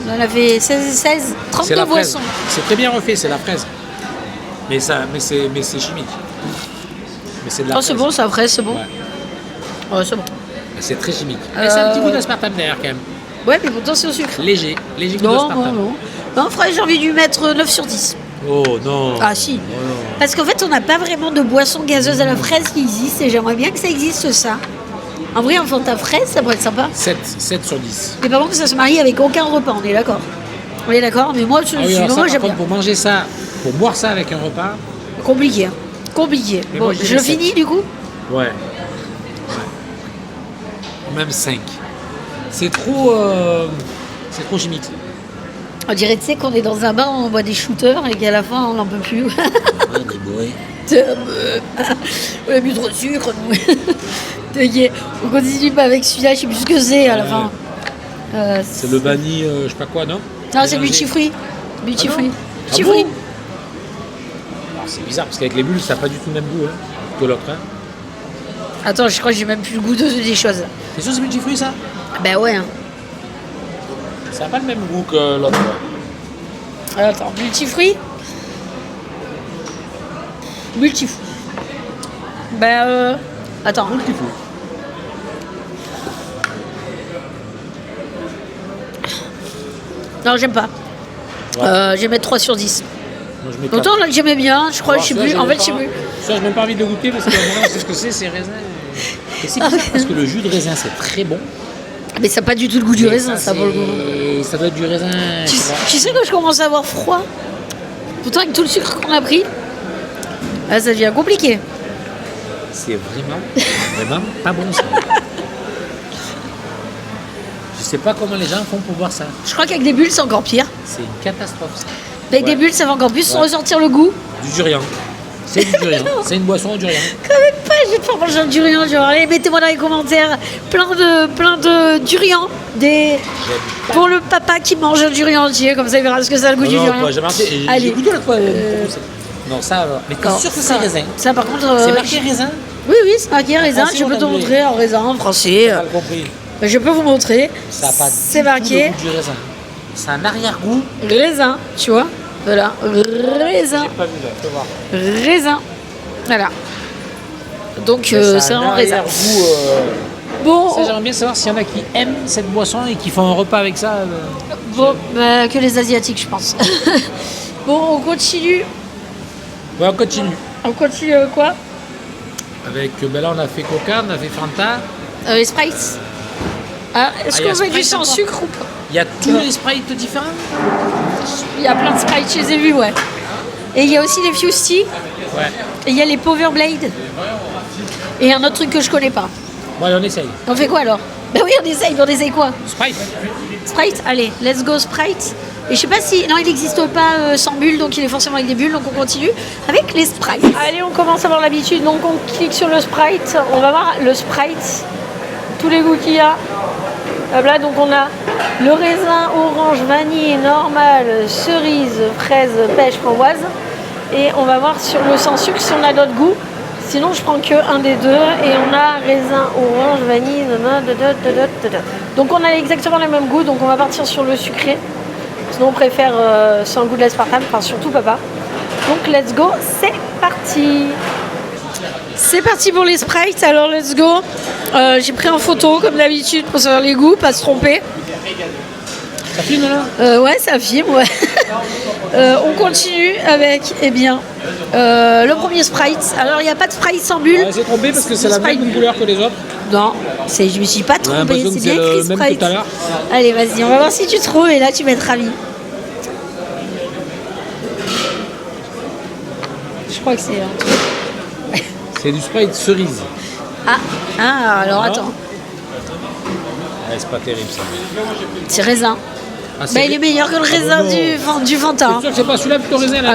on en avait 16 et 16, C'est 32 la fraise. boissons. C'est très bien refait, c'est la fraise. Mais c'est chimique. Mais c'est de la Oh, fraise. c'est bon, ça, après, c'est bon. Ouais. Ouais, c'est bon. Mais c'est très chimique. Mais c'est un petit goût d'aspartame derrière, quand même. Ouais, mais pourtant, c'est au sucre. Léger goût Non, d'aspartame. non, non. Non, frère, j'ai envie de lui mettre 9 sur 10. Oh non. Ah, si. Oh, non. Parce qu'en fait, on n'a pas vraiment de boisson gazeuse à la fraise qui existe et j'aimerais bien que ça existe, ça. En vrai, un Fanta fraise, ça pourrait être sympa. 7 sur 10. Mais par contre, ça se marie avec aucun repas, on est d'accord. On est d'accord, mais moi, Ah oui, sinon, alors ça, moi par j'aime contre, bien. pour manger ça, pour boire ça avec un repas, Compliqué, hein. Compliqué. Mais Bon, moi, je je dirais finis sept. du coup. ouais. Même 5. C'est trop chimique. On dirait, tu sais, qu'on est dans un bar, on boit des shooters et qu'à la fin, on n'en peut plus. Ouais, des bourrés. On a bu trop de sucre, nous. T'inquiète, on continue pas avec celui-là, je sais plus ce que c'est à la fin. C'est le vanille, je sais pas quoi, non? Non, c'est Mélangé. Multifruit. Multifruit. Ah Multifruit. bon? Alors, c'est bizarre parce qu'avec les bulles, ça n'a pas du tout le même goût hein, que l'autre. Hein. Attends, je crois que j'ai même plus le goût des choses. C'est sûr, c'est multifruit ça? Ben ouais. Hein. Ça n'a pas le même goût que l'autre. Alors, attends, multifruit. Multifruit. Ben attends. Multifruit. Non, j'aime pas. Ouais. Je vais mettre 3 sur 10. Moi, je mets quatre. Autant là que j'aimais bien, je crois, Alors, je sais ça, plus. j'ai En même fait, je sais pas- plus. Ça, j'ai même pas envie de le goûter parce que moi, c'est ce que c'est raisin. Et c'est bizarre parce que le jus de raisin, c'est très bon. Mais ça n'a pas du tout le goût du Mais raisin, ça, pour le coup. Ça doit être du raisin. Tu, je sais pas. tu sais que je commence à avoir froid. Pourtant, avec tout le sucre qu'on a pris, ça devient compliqué. C'est vraiment pas bon ça. Je sais pas comment les gens font pour boire ça. Je crois qu'avec des bulles, c'est encore pire. C'est une catastrophe ça. Avec Ouais. des bulles, ça va encore plus Ouais. ressortir le goût. Du durian. C'est du durian. C'est une boisson au durian. Quand même pas, je vais te faire manger un durian. Genre, allez, mettez-moi dans les commentaires plein de durian. Pour le papa qui mange un durian entier, comme ça il verra ce que c'est le goût du Non, durian. moi, j'ai marqué. J'ai Allez. goûté l'autre fois. Non, ça alors. Mais t'es Non, sûr que c'est ça- raisin? Ça, par contre. C'est marqué raisin? Oui, oui, c'est marqué raisin. Français Je ou peux te en anglais? montrer en raisin, en français. J'ai pas compris. Je peux vous montrer. Ça n'a pas C'est du tout marqué le goût du raisin. C'est un arrière-goût. raisin, tu vois. Voilà, raisin, J'ai pas vu là, je peux voir. raisin. Voilà. Donc c'est un vraiment raisin. arrière-goût. Bon, Ça, j'aimerais bien savoir s'il y en a qui aiment cette boisson et qui font un repas avec ça. bon bah, que les Asiatiques, je pense. Bon, on continue. Ouais, on continue. On continue avec quoi Avec, ben là, on a fait Coca, on a fait Fanta. Les Sprites. Ah, est-ce Ah, il y a qu'on veut du Sprite sans encore sucre ou pas? Il y a tous les sprites différents. Il y a plein de Sprites, je les ai vus, ouais. Et il y a aussi les Fusty. Ouais. Et il y a les Powerblade. Et un autre truc que je connais pas. Bon, allez, on essaye. On fait quoi alors? Bah oui, on essaye quoi? Sprite. Sprite, allez, let's go Sprite. Et je sais pas si. Non, il n'existe pas sans bulles, donc il est forcément avec des bulles, donc on continue avec les Sprites. Allez, on commence à avoir l'habitude, donc on clique sur le Sprite. On va voir le Sprite, tous les goûts qu'il y a. Hop là, donc on a le raisin, orange, vanille, normal, cerise, fraise, pêche, framboise. Et on va voir sur le sans sucre si on a d'autres goûts. Sinon, je prends que un des deux. Et on a raisin, orange, vanille, donc on a exactement le même goût. Donc on va partir sur le sucré. Sinon, on préfère sans goût de l'aspartame. Enfin, surtout papa. Donc, let's go. C'est parti. C'est parti pour les Sprites. Alors, let's go. J'ai pris en photo, comme d'habitude, pour savoir les goûts, pas se tromper. Ça filme là Ouais, ça filme, ouais. On continue avec, eh bien, le premier Sprite. Alors, il n'y a pas de Sprite sans bulle. Ouais, c'est trompé parce que c'est la même couleur que les autres. Non, je me suis pas trompée, c'est bien écrit même Sprite. tout à l'heure. Allez, vas-y, on va voir si tu trouves et là, tu vas être ravi. Je crois que c'est un truc. C'est du Sprite cerise. Alors Ah. attends, Ouais, c'est pas terrible ça. c'est raisin. Ah, Bah, il est meilleur que le raisin non. du Fanta. C'est sûr que c'est pas celui-là plutôt raisin là.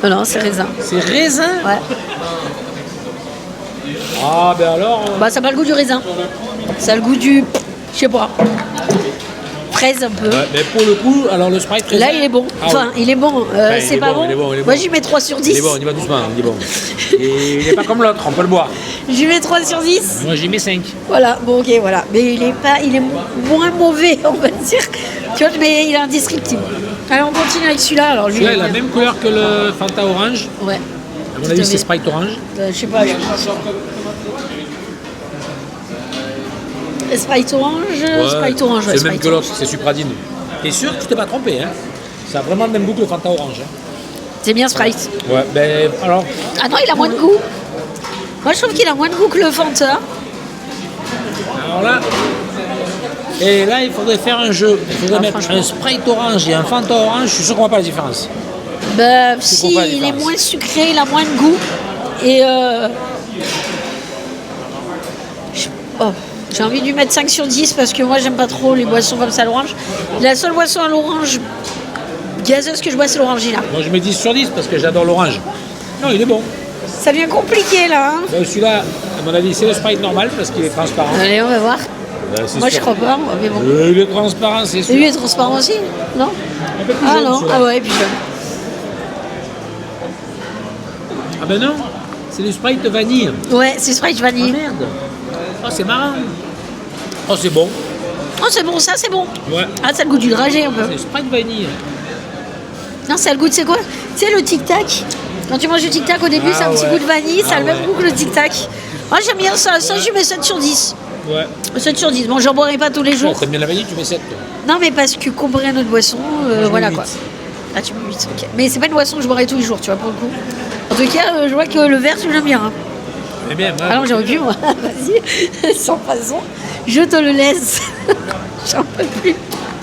Ah non, non, c'est raisin. C'est raisin. Ouais. Ah ben alors. Bah, ça a pas le goût du raisin. Ça a le goût du. Je sais pas. Fraise un peu. Ouais, mais pour le coup, alors le Sprite raisin. Là, il est bon. Ah, Enfin, il est bon. il C'est est pas bon, bon. il est bon, il est bon. Moi, j'y mets 3 sur 10. Il est bon, on y va doucement, il est bon. Et il est pas comme l'autre, on peut le boire. J'y mets 3 sur 10. Moi j'y mets 5. Voilà, bon, ok, voilà. Mais il est moins mauvais, on va dire. Tu vois, mais il est indescriptible. Allez, on continue avec celui-là. Alors, lui, Celui-là, il a la même couleur que le Fanta orange. Ouais. À mon avis, c'est Sprite orange. Je sais pas. Sprite orange, Sprite orange, ouais, c'est le même Sprite que l'autre, c'est Supradine. T'es sûr que tu t'es pas trompé, hein? Ça a vraiment le même goût que le Fanta orange. Hein. C'est bien Sprite. Ouais, ben alors. Ah non, il a moins de goût. Moi, je trouve qu'il a moins de goût que le Fanta. Alors là. Et là, il faudrait faire un jeu. Il faudrait mettre franchement. un Sprite orange et un Fanta orange. Je suis sûr qu'on voit pas la différence. Bah, si, comprends la il est différence. moins sucré, il a moins de goût. Et j'ai envie de lui mettre 5 sur 10 parce que moi, j'aime pas trop les boissons comme ça à l'orange. La seule boisson à l'orange gazeuse que je bois, c'est l'orangina. Moi, je mets 10 sur 10 parce que j'adore l'orange. Non, il est bon. Ça devient compliqué là. Hein. Celui-là, à mon avis, c'est le Sprite normal parce qu'il est transparent. Allez, on va voir. C'est Moi, je sûr. crois pas, mais bon. Il est transparent, c'est sûr. Et lui est transparent aussi, non? Un peu plus Ah jaune, non, celui-là. ah ouais, puis jaune. Ah ben non, c'est du Sprite de vanille. Ouais, c'est Sprite Ah vanille. merde. Oh, c'est marrant. Oh, c'est bon. Oh, c'est bon, ça, c'est bon. Ouais. Ah, ça a le goût du dragé un peu. C'est Sprite vanille. Non, ça a le goût de, c'est quoi? Tu sais, le tic-tac. Quand tu manges du tic-tac au début, Ah c'est un petit ouais. goût de vanille, ça a Ah le même ouais. goût que le tic-tac. Moi, j'aime bien ça. Ça, je lui mets 7 sur 10. Ouais. 7 sur 10. Bon, j'en boirai pas tous les jours. T'aimes bien la vanille, tu mets 7. Toi. Non, mais parce que comparé à notre boisson, je mets voilà 8. quoi. Ah, tu mets 8, ok. Mais c'est pas une boisson que je boirai tous les jours, tu vois, pour le coup. En tout cas, je vois que le verre, tu l'aimes bien. Hein. Eh bien, moi, Ah non, j'aurais pu, moi. Vas-y, sans façon. Je te le laisse. J'en peux plus.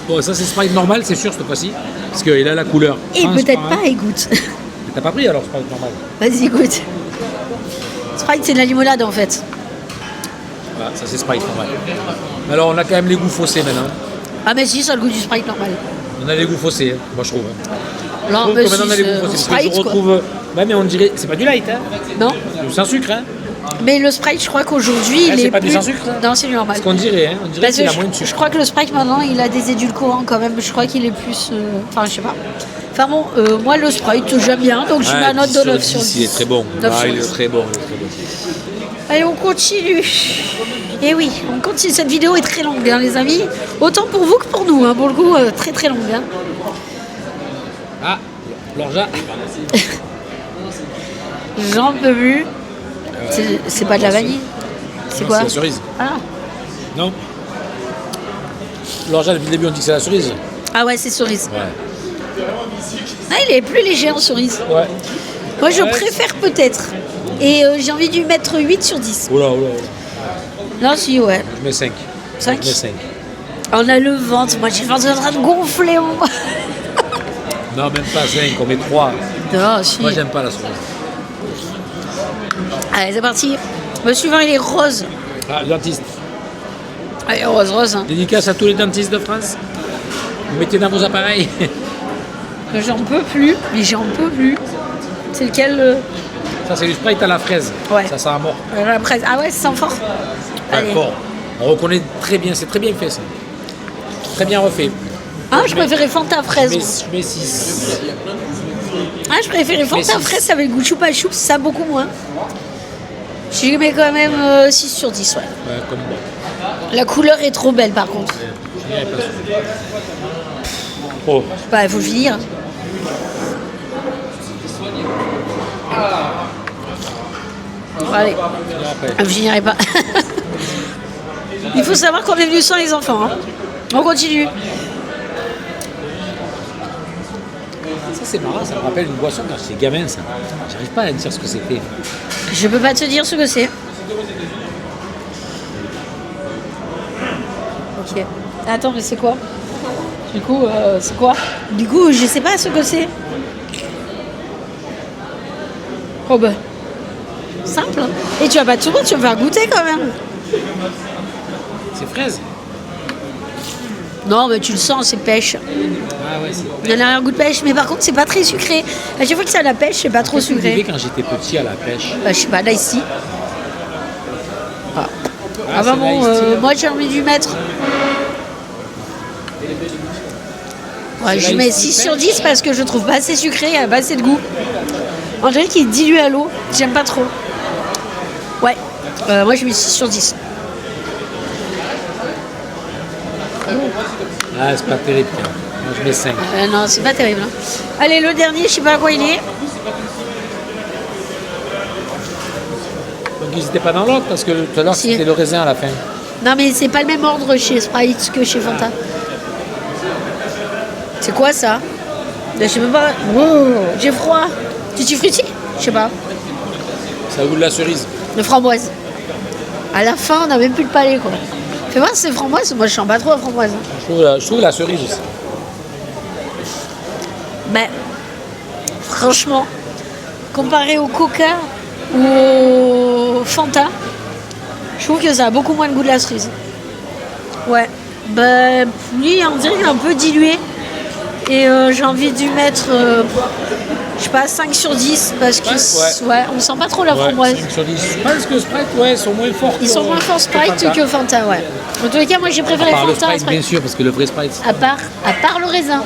bon, ça c'est Sprite normal, c'est sûr cette fois-ci. Parce qu'il a la couleur. Et peut-être transparente. pas, écoute. T'as pas pris alors Sprite normal? Vas-y, écoute. Sprite, c'est de la limonade en fait. Voilà, ça c'est Sprite normal. Alors on a quand même les goûts faussés maintenant. Ah, mais si, ça a le goût du Sprite normal. On a les goûts faussés, hein, moi je trouve. Hein. Je Non, trouve mais que maintenant on a si, les goûts c'est faussés. Parce que Sprite, je quoi. retrouve. Ouais, mais on dirait. C'est pas du light, hein? Non, C'est du sans sucre, hein? mais le Sprite, je crois qu'aujourd'hui, Ah, il c'est est pas du plus... sans sucre, ça? Non, c'est du normal. Ce qu'on dirait, hein? On dirait Parce qu'il que a moins de je sucre. crois que le Sprite, maintenant, il a des édulcorants quand même. Je crois qu'il est plus... Enfin, je sais pas. Enfin bon, moi, le Sprite, j'aime bien. Donc, je mets un note 10 de sur 9 sur 10, 10. il est très bon. 9 Ah, sur il est 10. très bon, il est très bon. Allez, on continue. Et oui, on continue. Cette vidéo est très longue, hein, les amis. Autant pour vous que pour nous. Hein. Pour le coup, très très longue. Hein. Ah, l'orgeat. J'en peux plus. C'est pas de la vanille. C'est Non, quoi? c'est la cerise. Ah. Non. L'orgeat, depuis le début, on dit que c'est la cerise. Ah ouais, c'est cerise. Ouais. Ah, il est plus léger en cerise. Ouais. Moi, je Ouais. préfère peut-être. Et j'ai envie de lui mettre 8 sur 10. Oula, oula, oula. Non, si, ouais. Je mets 5. 5. Je mets 5. On a le ventre. Moi, j'ai le ventre en train de gonfler. Non, même pas 5, on met 3. Non, si. Moi, j'aime pas la cerise. Allez, c'est parti. Le suivant, il est rose. Ah, le dentiste. Allez, rose, rose. Hein. Dédicace à tous les dentistes de France. Vous mettez dans vos appareils. J'en peux plus, mais j'en peux plus. C'est lequel Ça, c'est du Sprite à la fraise. Ouais. Ça sent à mort. la presse. Ah ouais, ça sent fort. Allez. D'accord. On reconnaît très bien, c'est très bien fait ça. Très bien refait. Ah, je préférais Fanta fraise. Je mets 6. Ah, je préférais Fanta Mais fraise avec goût choupa choups, ça beaucoup moins. J'y mets quand même 6 sur 10, ouais. Ouais, comme moi. La couleur est trop belle par contre. Je n'irai pas sur. Oh, Bah, il faut le finir. Bon, allez, je n'irai après. je finirai pas. Il faut savoir qu'on est venu sans les enfants. Hein. On continue. Ça c'est marrant, ça me rappelle une boisson quand j'étais gamin ça. J'arrive pas à dire ce que c'était. Je peux pas te dire ce que c'est. Ok. Attends, mais c'est quoi? Du coup, c'est quoi? Du coup, je sais pas ce que c'est. Oh bah. Simple. Hein. Et tu vas pas tout le monde, tu vas faire goûter quand même. C'est fraise. Non, mais tu le sens, c'est pêche. Ah ouais, c'est. Il y a un goût de pêche, mais par contre, c'est pas très sucré. À chaque fois que c'est à la pêche, c'est pas trop Qu'est-ce que je buvais sucré. quand j'étais petit à la pêche. Bah, je sais pas, là ici. Ah, Ah, bah c'est bon, l'Ice Tea. moi j'ai envie de lui mettre. Ouais, je C'est mets l'Ice Tea 6 sur pêche. 10 parce que je trouve pas assez sucré, il y a pas assez de goût. On dirait qu'il est dilué à l'eau, j'aime pas trop. Ouais, moi je mets 6 sur 10. Ah, c'est pas terrible. Moi je mets 5. Non, c'est pas terrible. Hein. Allez, le dernier, je sais pas à quoi il est. Donc ils étaient pas dans l'autre parce que tout à l'heure Si. c'était le raisin à la fin. Non, mais c'est pas le même ordre chez Sprite que chez Fanta. C'est quoi ça? Je sais même pas. Wow, j'ai froid. Tutti frutti? Je sais pas. Ça goûte de la cerise. De framboise. À la fin, on n'a même plus le palais, quoi. Fais voir si c'est framboise. Moi, je sens pas trop la framboise. Hein. Je trouve la cerise aussi. Mais, franchement, comparé au Coca ou au Fanta, je trouve que ça a beaucoup moins de goût de la cerise. Ouais. Ben, lui, on dirait qu'il est un peu dilué. Et j'ai envie de lui mettre, je sais pas, 5 sur 10 parce que ouais, on sent pas trop la framboise. 5 sur 10. Je pense que Sprite, ouais, sont moins forts. Ils sont moins forts Sprite que Fanta, ouais. En tous les cas, moi j'ai préféré Par le Fanta à Sprite, bien Sprite. sûr, parce que le vrai Sprite. À part le raisin.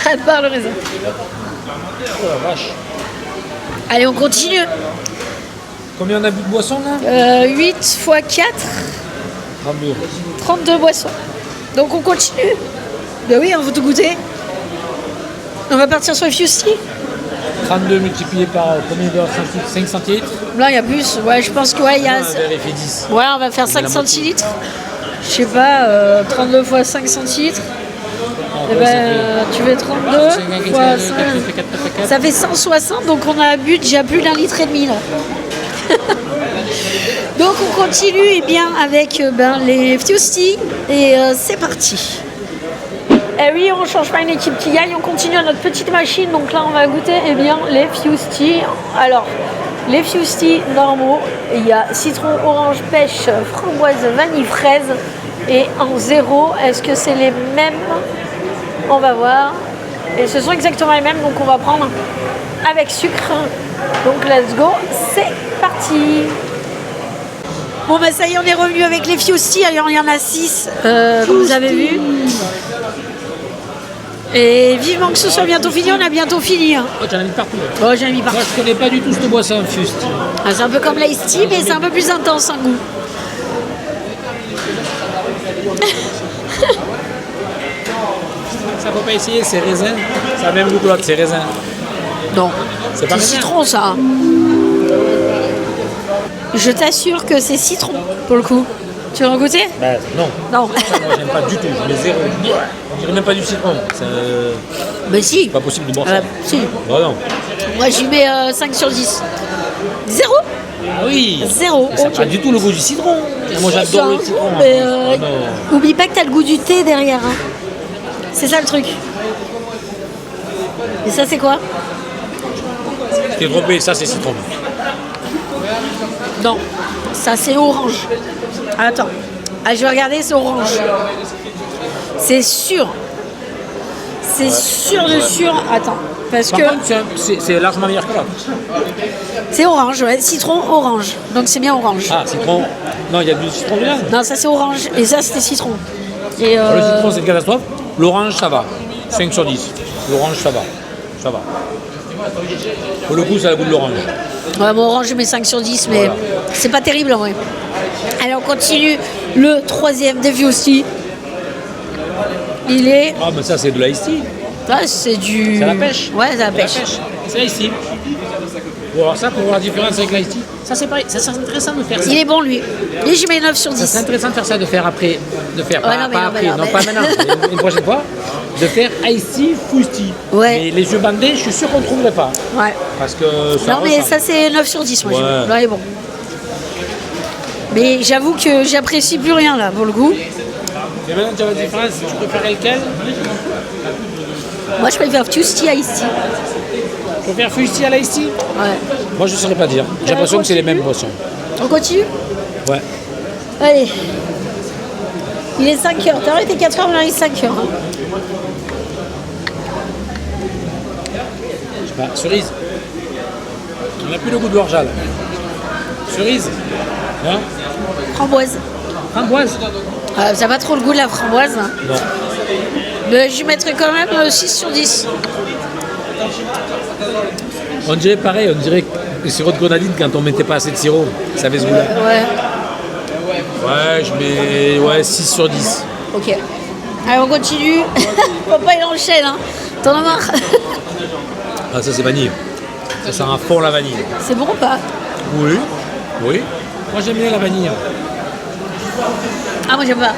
À part le raisin. Oh la vache. Allez, on continue. Combien on a bu de boissons là 8 x 4, 32. 32 boissons. Donc on continue. Ben oui, on veut tout goûter. On va partir sur le Fusty. 32 multiplié par combien d'heures 5 centilitres. Là, il y a plus. Ouais, je pense que ouais, il y a. Un verre, il fait 10. Ouais, on va faire 5 la moitié. centilitres. Je sais pas, 32 fois 5 centilitres. Et ben, tu fais 32 fois 5. Ça fait 160, donc on a bu déjà plus d'1,5 litre là. Donc on continue eh bien, avec les Fusty et c'est parti. Eh oui, on ne change pas une équipe qui gagne, on continue à notre petite machine. Donc là, on va goûter bien les Fusty. Alors, les Fusty normaux, il y a citron, orange, pêche, framboise, vanille, fraise. Et en 0, est-ce que c'est les mêmes? On va voir. Et ce sont exactement les mêmes, donc on va prendre avec sucre. Donc let's go, c'est parti. Bon bah ça y est, on est revenu avec les Fusty. Alors il y en a 6, comme vous avez vu. Et vivement que ce soit bientôt fini, on a bientôt fini. Hein. Oh, tu en as mis partout. Là. Oh, j'en ai mis partout. Moi, je connais pas du tout cette boisson Fust. Ah, c'est un peu comme l'Ice Tea, mais c'est un peu plus intense en goût. Ça faut pas essayer, c'est raisin. Ça a le même goût que l'autre, c'est raisin. Non, C'est pas c'est raisin. citron ça. Je t'assure que c'est citron pour le coup. Tu veux en goûter? Ben non. Non. Ça, moi, j'aime pas du tout. Je mets 0. On dirait même pas du citron. C'est Mais si. pas possible de boire ça. Si. Bah non. Moi je lui mets 5 sur 10. 0. Ah oui. 0. Ça n'a Ok. pas du tout le goût du citron. Moi, j'adore le citron. en Mais, plus. Ah non. oublie pas que t'as le goût du thé derrière. Hein. C'est ça le truc. Et ça c'est quoi? T'es trompé, ça c'est citron. Non. Ça c'est orange. Attends. Ah, je vais regarder, c'est orange. C'est sûr. C'est sûr de sûr. Attends. Parce Par que contre, c'est largement meilleur que l'autre. c'est orange, ouais. Citron orange. Donc c'est bien orange. Ah, citron. Non, il y a du citron dedans. Non, ça c'est orange. Et ça c'était citron. Et Le citron, c'est une catastrophe. L'orange, ça va. 5 sur 10. L'orange, ça va. ça va. Pour le coup, ça a le goût de l'orange. Ouais, bon, orange, je mets 5 sur 10, mais c'est pas terrible en vrai. Allez, on continue. Le troisième Davy aussi. Il est. Ah, mais ça, c'est de l'ice tea. Là, c'est du. C'est à la pêche. Ouais, c'est à la pêche. C'est l'ice tea. Bon, alors ça, pour voir la différence avec l'ice tea, ça c'est pareil, ça c'est intéressant de faire ça. Il est bon, lui. Lui, j'y mets 9 sur 10. Ça c'est intéressant de faire ça, de faire après, pas non, mais après, non, non mais- pas maintenant, mais une prochaine fois, de faire ice tea, full tea. Ouais. Mais les yeux bandés, je suis sûr qu'on ne trouverait pas. Ouais. Parce que ça Non, mais ressemble. ça, c'est 9 sur 10, moi. Ouais. Là, il est bon. Mais j'avoue que j'apprécie plus rien, là, pour le coup. Et maintenant, tu as la différence, tu préfères lequel? Moi, je préfère Tuesty Ice Tea. Tu préfères full tea à l'ice tea? Ouais. Moi, je ne saurais pas dire. J'ai l'impression que c'est les mêmes boissons. On continue? Ouais. Allez. Il est 5h. T'as arrêté 4h, mais là, il est 5h. Hein. Je sais pas, cerise. On n'a plus le goût de l'orgeat, là. Cerise. Non? Framboise. Framboise. Ça n'a pas trop le goût de la framboise. Hein. Non. Mais je lui mettrais quand même 6 sur 10. On dirait pareil, on dirait que le sirop de grenadine quand on mettait pas assez de sirop, ça avait ce goût-là. Ouais. Ouais, je mets 6 sur 10. Ok. Allez, on continue. Papa, il enchaîne. Hein. T'en as marre? Ah, ça c'est vanille. Ça sent à fond la vanille. C'est bon ou pas? Oui. Oui. Moi j'aime bien la vanille. Ah, moi, j'aime pas.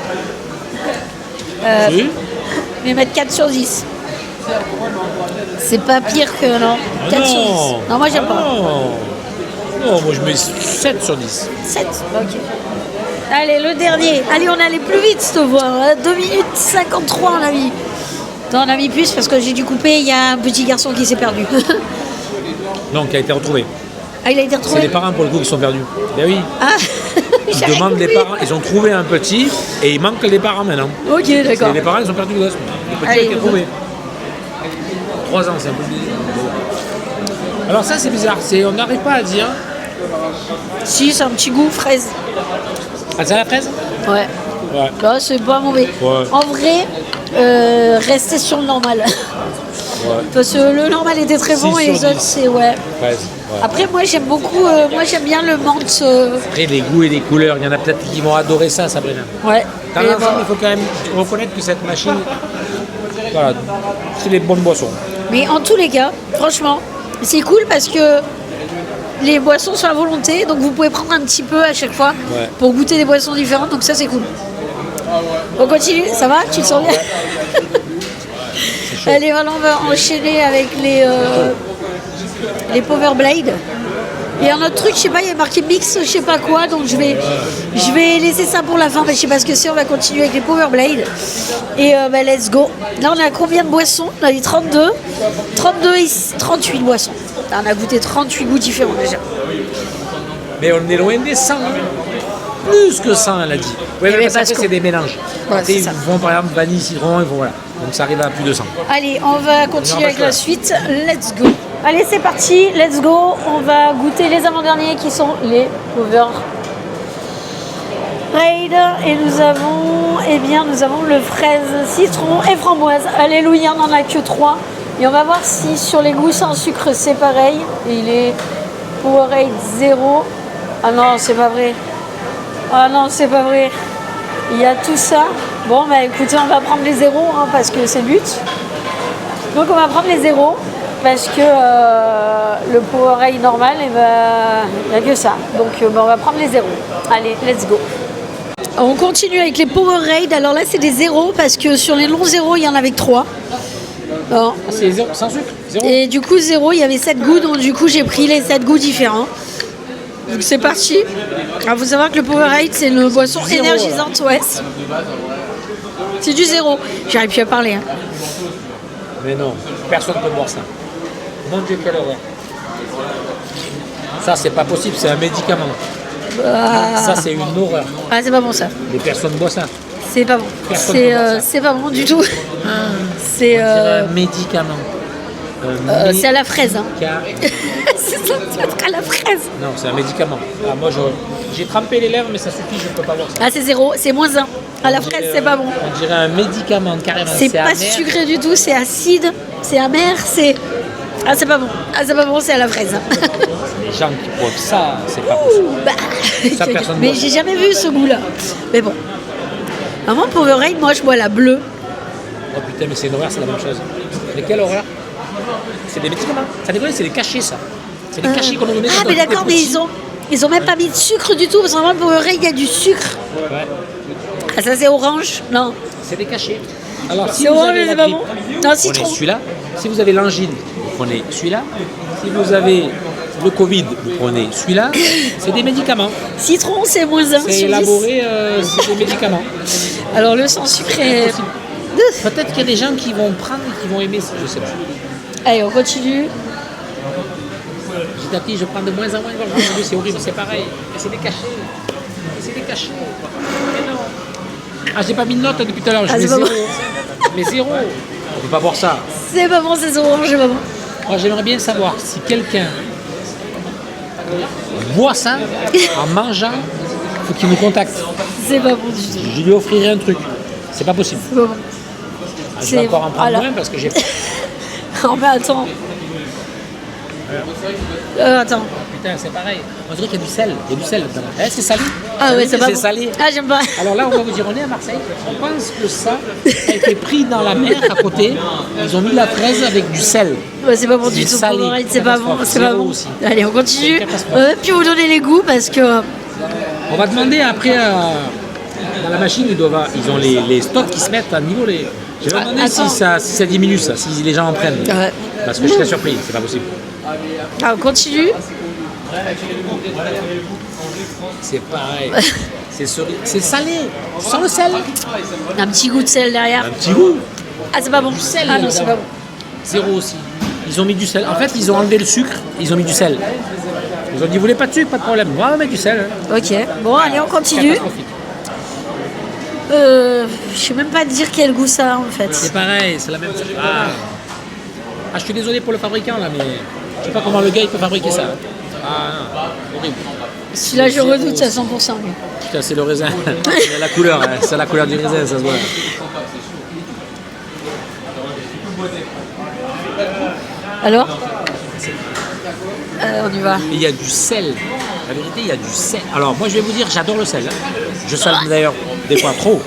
Oui. Je vais mettre 4 sur 10. C'est pas pire que non. 4 sur 10. Non, moi, j'aime pas. Non, moi je mets 7 sur 10. 7. Ok. Allez, le dernier. Allez, on allait plus vite cette fois. 2 minutes 53, on a mis. Non, on a mis plus parce que j'ai dû couper. Il y a un petit garçon qui s'est perdu. Non, qui a été retrouvé. Ah, il a été C'est retrouvé. les parents pour le coup qui sont perdus. Ben oui. Ah, Ils j'avais demandent les compris. parents. Ils ont trouvé un petit et il manque les parents maintenant. Ok, d'accord. Les parents ils ont perdu le gosse. Le petit Allez, a été trouvé. 3 ans, c'est un peu bizarre. Alors ça c'est bizarre, on n'arrive pas à dire. Si, c'est un petit goût fraise. Ah, c'est à la fraise? Ouais. Ouais. Là, c'est pas mauvais. Ouais. En vrai, restez sur le normal. Ouais. Parce que le normal était très bon 6 et sur les autres, 10. c'est ouais. Fraise. Ouais. Après, moi, j'aime beaucoup. Moi, j'aime bien le menthe. Après les goûts et les couleurs, il y en a peut-être qui vont adorer ça, Sabrina. Ouais. Dans Et l'ensemble, bon. il faut quand même reconnaître que cette machine, voilà, c'est les bonnes boissons. Mais en tous les cas, franchement, c'est cool parce que les boissons sont à volonté, donc vous pouvez prendre un petit peu à chaque fois Ouais. pour goûter des boissons différentes, donc ça c'est cool. On continue, ça va? Tu te sens bien? Allez, voilà, on va enchaîner avec les Power Blade. Et un autre truc, je sais pas, il y a marqué mix, je sais pas quoi, donc je vais laisser ça pour la fin, mais je sais pas ce que c'est, on va continuer avec les Power Blade. Et let's go. Là, on a combien de boissons? On a eu 32 et 38 boissons. Là, on a goûté 38 goûts différents déjà. Mais on est loin des 100. Hein. Plus que 100, elle a dit. Oui, mais parce que c'est des mélanges. Ouais, Après, c'est ils ça. font par exemple vanille, citron, et voilà. Donc ça arrive à plus de 100. Allez, on va continuer Non, avec parce la que- suite. Let's go. Allez, c'est parti. Let's go. On va goûter les avant-derniers qui sont les Power Raid. Et nous avons le fraise, citron et framboise. Alléluia, on n'en a que 3. Et on va voir si sur les goûts sans sucre c'est pareil. Il est Powerade 0. Ah non, c'est pas vrai. Ah non, c'est pas vrai. Il y a tout ça. Bon, bah écoutez, on va prendre les zéros hein, parce que c'est le but. Donc on va prendre les zéros parce que le Powerade normal, il n'y a que ça. Donc on va prendre les zéros. Allez, let's go. On continue avec les Powerade. Alors là, c'est des zéros parce que sur les longs zéros, il y en avait que 3. Bon. Ah, c'est 0, sans sucre? 0? Et du coup, 0, il y avait 7 goûts, donc du coup, j'ai pris les 7 goûts différents. Donc c'est parti. Il faut savoir que le Powerade, c'est une boisson zéro, énergisante, ouais. C'est du 0. J'arrive plus à parler. Hein. Mais non, personne ne peut boire ça. Mon Dieu, quelle horreur. Ça, c'est pas possible, c'est un médicament. Ça, c'est une horreur. Ah, c'est pas bon ça. Les personnes boivent ça. C'est pas bon. Personne peut boire ça. C'est pas bon du tout. C'est C'est un médicament. c'est à la fraise. Hein. Médica- C'est ça, c'est à la fraise. Non, c'est un médicament. Ah, moi, J'ai trempé les lèvres, mais ça suffit, je ne peux pas voir ça. Ah, c'est 0, c'est -1. À la fraise, c'est pas bon. On dirait un médicament, carrément. C'est pas amer. sucré du tout, c'est acide, c'est amer, c'est. Ah, c'est pas bon. Ah, c'est pas bon, c'est à la fraise. Les gens qui boivent ça, c'est pas possible. Bah. Ça, personne Mais boit. j'ai jamais vu ce goût-là. Mais bon. Maman, pour Powerade, moi je bois la bleue. Oh putain, mais c'est une horreur, c'est la même chose. Mais quelle horreur. C'est des médicaments. Ça déconne, c'est des cachets, ça. C'est des cachets qu'on nous met Ah, dans mais tous les d'accord, mais petits. ils ont même pas mis de sucre du tout. Parce que vraiment, pour Powerade, il y a du sucre. Ouais. Ah, ça c'est orange? Non. C'est des cachets. Alors, si C'est vous orange, avez mais la c'est pas grippe, bon. Non, vous prenez citron. celui-là. Si vous avez l'angine, vous prenez celui-là. Si vous avez le Covid, vous prenez celui-là. C'est des médicaments. Citron, c'est -1 C'est sur 10. élaboré, c'est des médicaments. Alors le sang sucré. Peut-être qu'il y a des gens qui vont prendre et qui vont aimer ça, je sais pas. Allez, on continue. Petit à petit, je prends de moins en moins. C'est horrible, c'est pareil. Mais c'est des cachets. C'est des cachets. Mais non. Ah, j'ai pas mis de note depuis tout à l'heure, je Ah, mets c'est pas 0. bon. Mais 0. On peut pas boire ça. C'est pas bon, c'est orange, c'est pas bon. Moi, j'aimerais bien savoir si quelqu'un boit ça en mangeant, il faut qu'il me contacte. C'est pas bon du tout. Je lui offrirai un truc. C'est pas possible. C'est pas bon. Je vais encore en prendre voilà. moins parce que j'ai. Non mais attends. Attends. Putain, c'est pareil. On dirait qu'il y a du sel. Il y a du sel dedans. Eh, c'est salé. Ah ouais, c'est pas C'est bon. salé. Ah, j'aime pas. Alors là, on va vous dire, on est à Marseille. On pense que ça a été pris dans la mer à côté. Ils ont mis la fraise avec du sel. Ouais, c'est pas bon C'est du tout. salé. Powerade, c'est pas bon, Catastrophe. c'est pas Zéro bon. aussi. Allez, on continue. C'est une catastrophe. Puis vous donnez les goûts parce que. On va demander après dans la machine, ils ont les stocks qui se mettent à niveau. Je vais demander Attends. si ça diminue ça, si les gens en prennent. Ouais. Parce que je serais surpris, c'est pas possible. Ah, on continue. C'est pareil. C'est salé. Tu sens le sel? Un petit goût de sel derrière. Un petit goût. Ah, c'est pas bon. sel, Ah non, là. c'est pas bon. 0 aussi. Ils ont mis du sel. En fait, ils ont enlevé le sucre, ils ont mis du sel. Ils ont dit, vous voulez pas de sucre, pas de problème. On va mettre du sel. Ok. Bon, allez, on continue. Catastrophique. Je sais même pas dire quel goût ça a en fait. C'est pareil, c'est la même chose. Je suis désolé pour le fabricant là, mais je sais pas comment le gars il peut fabriquer ça. Ah non, horrible. Celui-là, je redoute à 100%. lui. Putain, c'est le raisin. C'est la couleur, hein. C'est la couleur du raisin, ça se voit. Alors On y va. Et il y a du sel. La vérité, il y a du sel. Alors, moi, je vais vous dire, j'adore le sel. Hein. Je sale d'ailleurs des fois trop.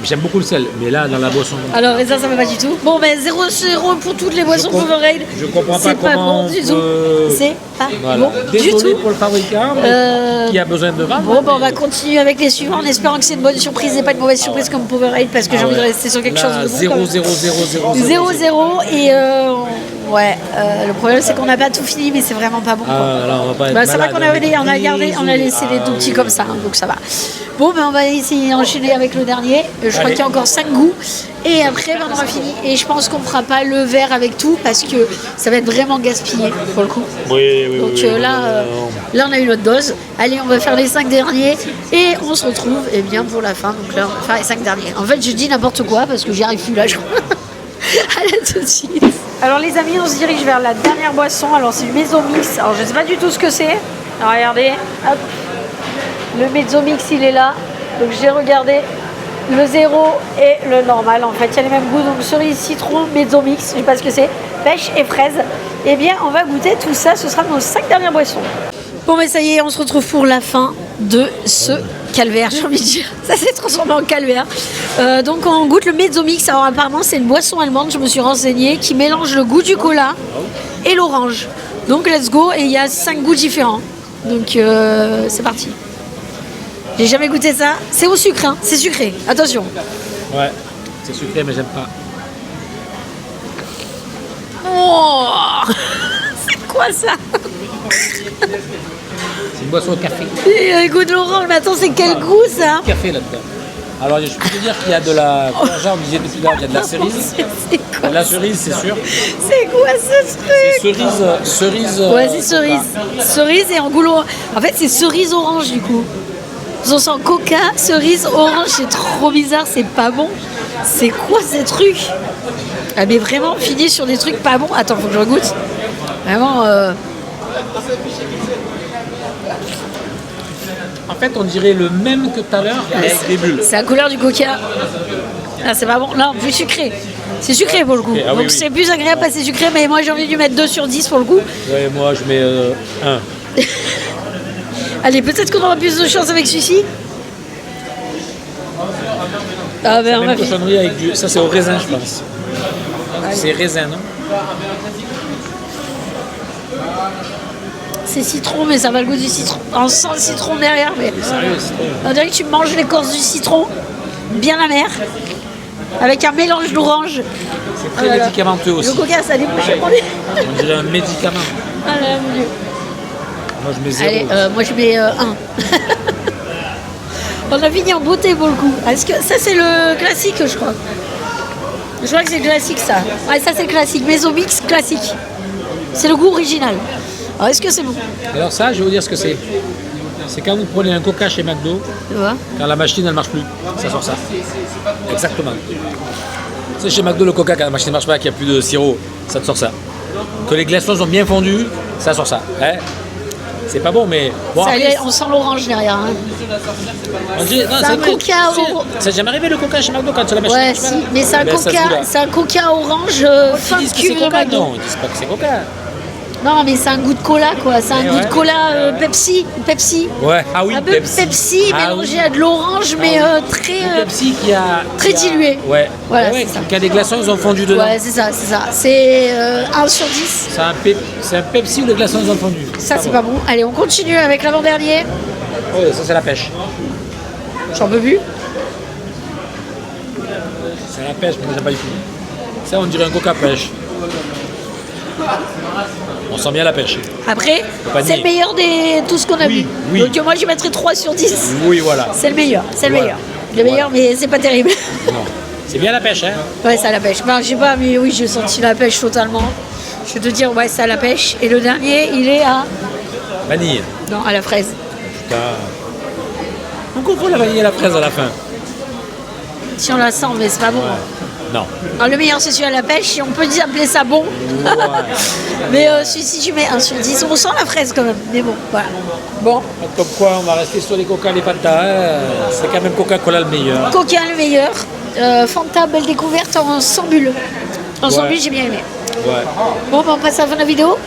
J'aime beaucoup le sel. Mais là, dans la boisson. Alors, et ça va pas du tout. Bon, ben 0-0 pour toutes les boissons Powerade. Je comprends pas C'est pas comment bon du on tout. peut- C'est pas Voilà. bon du Désolé tout. pour le fabricant mais qui a besoin de vendre. Bon, ben on va continuer avec les suivants en espérant que c'est une bonne surprise et pas une mauvaise surprise comme Powerade parce que j'ai envie de rester sur quelque chose de bon. 0, quand même. 0, 0, 0, 0-0 et le problème c'est qu'on n'a pas tout fini mais c'est vraiment pas bon. quoi. là, on va pas être Bah, ça va malade, qu'on hein, a mais gardé, on a laissé les tout petits comme ça, hein, donc ça va. Bon, ben on va essayer d'enchaîner avec le dernier. Je crois Allez. qu'il y a encore 5 goûts. Et après, ben, on aura fini. Et je pense qu'on ne fera pas le verre avec tout parce que ça va être vraiment gaspillé pour le coup. Oui, oui, Donc oui, là, là, on a eu notre dose. Allez, on va faire les 5 derniers et on se retrouve bien pour la fin. Donc là, on va faire les 5 derniers. En fait, je dis n'importe quoi parce que j'y arrive plus là, je crois. Allez, tout de suite. Alors les amis, on se dirige vers la dernière boisson. Alors c'est le Mezzomix. Alors je sais pas du tout ce que c'est. Alors regardez, hop. Le Mezzomix il est là. Donc j'ai regardé le 0 et le normal. En fait, il y a les mêmes goûts. Donc cerise, citron, Mezzomix, je sais pas ce que c'est. Pêche et fraise. Eh bien, on va goûter tout ça. Ce sera nos 5 dernières boissons. Bon, mais ça y est, on se retrouve pour la fin de ce calvaire, j'ai envie de dire. Ça s'est transformé en calvaire. Donc, on goûte le Mezzomix. Alors, apparemment, c'est une boisson allemande, je me suis renseignée, qui mélange le goût du cola et l'orange. Donc, let's go. Et il y a 5 goûts différents. Donc, c'est parti. J'ai jamais goûté ça. C'est au sucre, hein. C'est sucré. Attention. Ouais, c'est sucré, mais j'aime pas. Oh c'est quoi ça? C'est une boisson au café. Le goût de l'orange. Mais attends, c'est quel goût ça? Café là-dedans. Alors, je peux te dire qu'il y a de la. Genre, on disait depuis l'heure, il y a de la cerise. C'est quoi? De la cerise, c'est sûr. C'est quoi ce truc? Cerise. Ouais, c'est cerise. Cerise et en goulot. En fait, c'est cerise orange du coup. On sent coca, cerise, orange. C'est trop bizarre, c'est pas bon. C'est quoi ces trucs? Ah, mais vraiment, finir sur des trucs pas bons. Attends, faut que je regoute. Vraiment. En fait, on dirait le même que tout à l'heure, mais avec des bulles. C'est la couleur du coca. Ah, c'est pas bon. Non, plus sucré. C'est sucré pour le coup. Ah oui, Donc oui. c'est plus agréable parce que c'est sucré, mais moi j'ai envie de lui mettre 2 sur 10 pour le coup. Ouais, moi, je mets 1. Allez, peut-être qu'on aura plus de chance avec celui-ci. Ah ben on va Même finir. cochonnerie avec du... Ça, c'est au raisin, je pense. C'est raisin, non? C'est citron, mais ça va le goût du citron. On sent le citron derrière, mais Sérieux, c'est trop... on dirait que tu manges l'écorce du citron, bien amer, avec un mélange d'orange. C'est très médicamenteux aussi. Le coca, ça débouche. On dirait un médicament. Ah là, mon Dieu. Moi, je mets 0. Allez, moi je mets 1. On a fini en beauté pour le coup. Est-ce que ça c'est le classique, je crois. Je crois que c'est le classique ça. Ouais, ça c'est le classique. Mesobix classique. C'est le goût original. Alors est-ce que c'est bon? Alors ça, je vais vous dire ce que c'est. C'est quand vous prenez un coca chez McDo, Tu vois? quand la machine elle marche plus, ça sort ça. Exactement. C'est chez McDo le coca quand la machine ne marche pas, qu'il n'y a plus de sirop, ça te sort ça. Que les glaçons sont bien fondus, ça sort ça. Hein, c'est pas bon, mais bon. Ça, Après, on sent l'orange derrière. Hein. on dit, non, c'est un vrai. coca au- Ça t'est jamais arrivé le coca chez McDo quand la machine Ouais, marche pas? si, mais c'est un, Ben, ça se coca, goûte là. c'est un coca orange fin Ils de disent que c'est cube de coca, McDo. non, ils disent pas que c'est coca. Non, mais c'est un goût de cola quoi. C'est un Eh goût ouais. de cola Ouais. Pepsi. Pepsi. Ouais, ah oui, Un peu Pepsi, Ah mélangé oui. à de l'orange, mais très. Le Pepsi qui a... très dilué. Ouais, Voilà, ouais, c'est ça. qui a des glaçons, ils ont fondu dedans. Ouais, c'est ça, c'est ça. C'est 1 sur 10. C'est un Pepsi où les glaçons ils ont fondu. Ça, c'est pas bon. Allez, on continue avec l'avant-dernier. Ouais, ça c'est la pêche. J'en peux plus. C'est la pêche, mais j'aime pas du tout. Ça, on dirait un coca pêche. On sent bien la pêche. Après, pas c'est nier. le meilleur des tout ce qu'on a Oui, vu. oui. Donc moi, je mettrais 3 sur 10. Oui, voilà. C'est le meilleur, c'est le Voilà. meilleur. Le meilleur, mais c'est pas terrible. Non. C'est bien la pêche, hein. Ouais, ça à la pêche. Ben, je sais pas, mais oui, j'ai senti la pêche totalement. Je vais te dire, ouais, ça à la pêche. Et le dernier, il est à. Vanille. Non, à la fraise. Putain. On confond la vanille et la fraise à la fin. Si on la sent, mais c'est pas bon. Non. Alors, le meilleur, c'est celui à la pêche. Si on peut dire appeler ça bon. Mais celui-ci, tu mets 1 sur 10. On sent la fraise quand même. Mais bon, voilà. Bon, Comme quoi, on va rester sur les coca, les Fanta. Hein. C'est quand même Coca-Cola le meilleur. Coca, le meilleur. Fanta, belle découverte en 100 bulles. En 100 Ouais. bulles, j'ai bien aimé. Ouais. Bon, ben, on passe à la fin de la vidéo.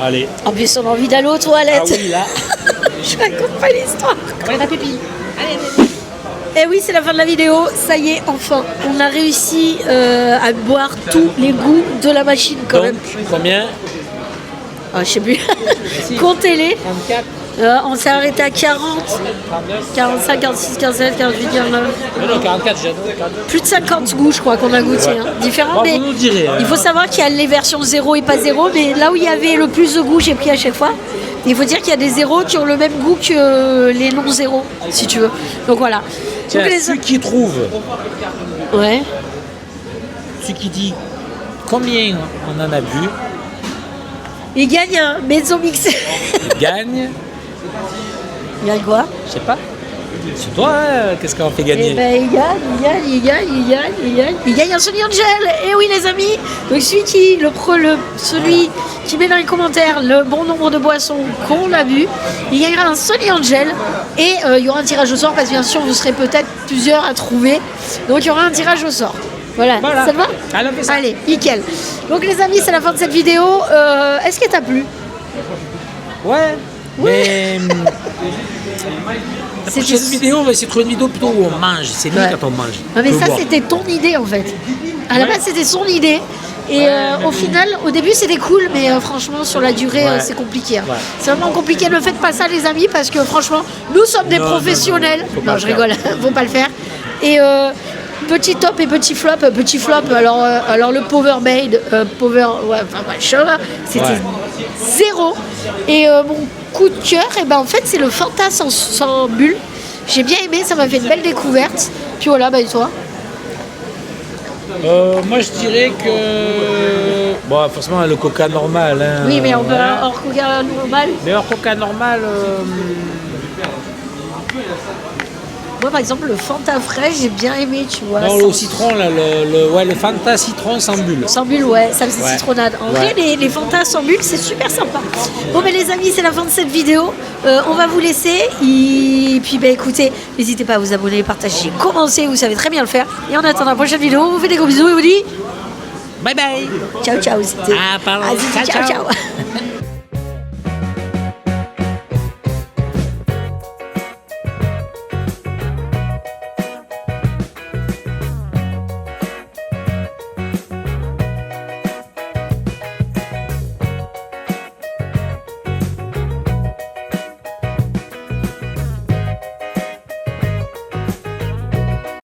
Allez. En plus, on a envie d'aller aux toilettes. Ah oui, là. Je raconte pas l'histoire. Et oui, c'est la fin de la vidéo. Ça y est, enfin, on a réussi à boire tous les goûts de la machine quand Donc, même. combien? Ah, je sais plus. Comptez-les. 34, On s'est arrêté à 40, 39. 45, 46, 47, 48, 49. Non, 44, j'ai 44. Plus de 50 goûts, je crois, qu'on a goûté. Ouais. Hein. Différents, Bon, mais vous nous direz, hein. il faut savoir qu'il y a les versions 0 et pas 0. Mais là où il y avait le plus de goût, j'ai pris à chaque fois. Il faut dire qu'il y a des zéros qui ont le même goût que les non-zéros, si tu veux. Donc voilà. Tiens, Donc, les- celui qui trouve, Ouais. celui qui dit combien on en a bu, Il gagne un mezzo mixé. il gagne. Il gagne quoi? Je sais pas. C'est toi, hein, qu'est-ce qu'on fait gagner? Eh ben, il gagne un Sony Angel. Et oui, les amis. Donc, celui qui met dans les commentaires le bon nombre de boissons qu'on a bu, il gagnera un Sony Angel. Et il y aura un tirage au sort parce que bien sûr, vous serez peut-être plusieurs à trouver. Donc, il y aura un tirage au sort. Voilà, Voilà. ça te va? Allez, on fait ça. Allez, nickel. Donc, les amis, c'est la fin de cette vidéo. Est-ce qu'elle t'a plu? Ouais. Mais la prochaine vidéo, on va essayer de trouver une vidéo plutôt où on mange. C'est mieux Ouais. quand on mange. Non mais Que ça boire. c'était ton idée en fait. À la Ouais. base c'était son idée. Et mais au final, au début c'était cool, mais franchement sur la durée Ouais. c'est compliqué. Hein. Ouais. C'est vraiment compliqué. Ne faites pas ça les amis parce que franchement nous sommes des Non, professionnels. non, faut pas Non, le je faire. rigole, faut pas le faire. Et petit top et petit flop. Petit flop, alors le Powerade, machin, c'était Ouais. 0. Et mon coup de cœur, et ben en fait c'est le Fanta sans bulle. J'ai bien aimé, ça m'a fait une belle découverte. Puis voilà, bah et toi? Moi, je dirais que. Bon, forcément, le coca normal. Hein, Oui, mais on peut voilà. hors coca normal. Mais hors coca normal. Moi, par exemple, le Fanta frais, j'ai bien aimé, tu vois. Non, le citron, là, le Fanta citron sans bulle. Sans bulle, ouais, ça faisait Ouais. citronnade. En Ouais. vrai, les Fanta sans bulle, c'est super sympa. Bon, ben les amis, c'est la fin de cette vidéo. On va vous laisser. Et puis, ben écoutez, n'hésitez pas à vous abonner, partager, commenter. Vous savez très bien le faire. Et en attendant la prochaine vidéo, on vous fait des gros bisous et on vous dit Bye bye. ciao, ciao. C'était Ah, pardon. Aziz, Ciao, ciao, ciao. ciao.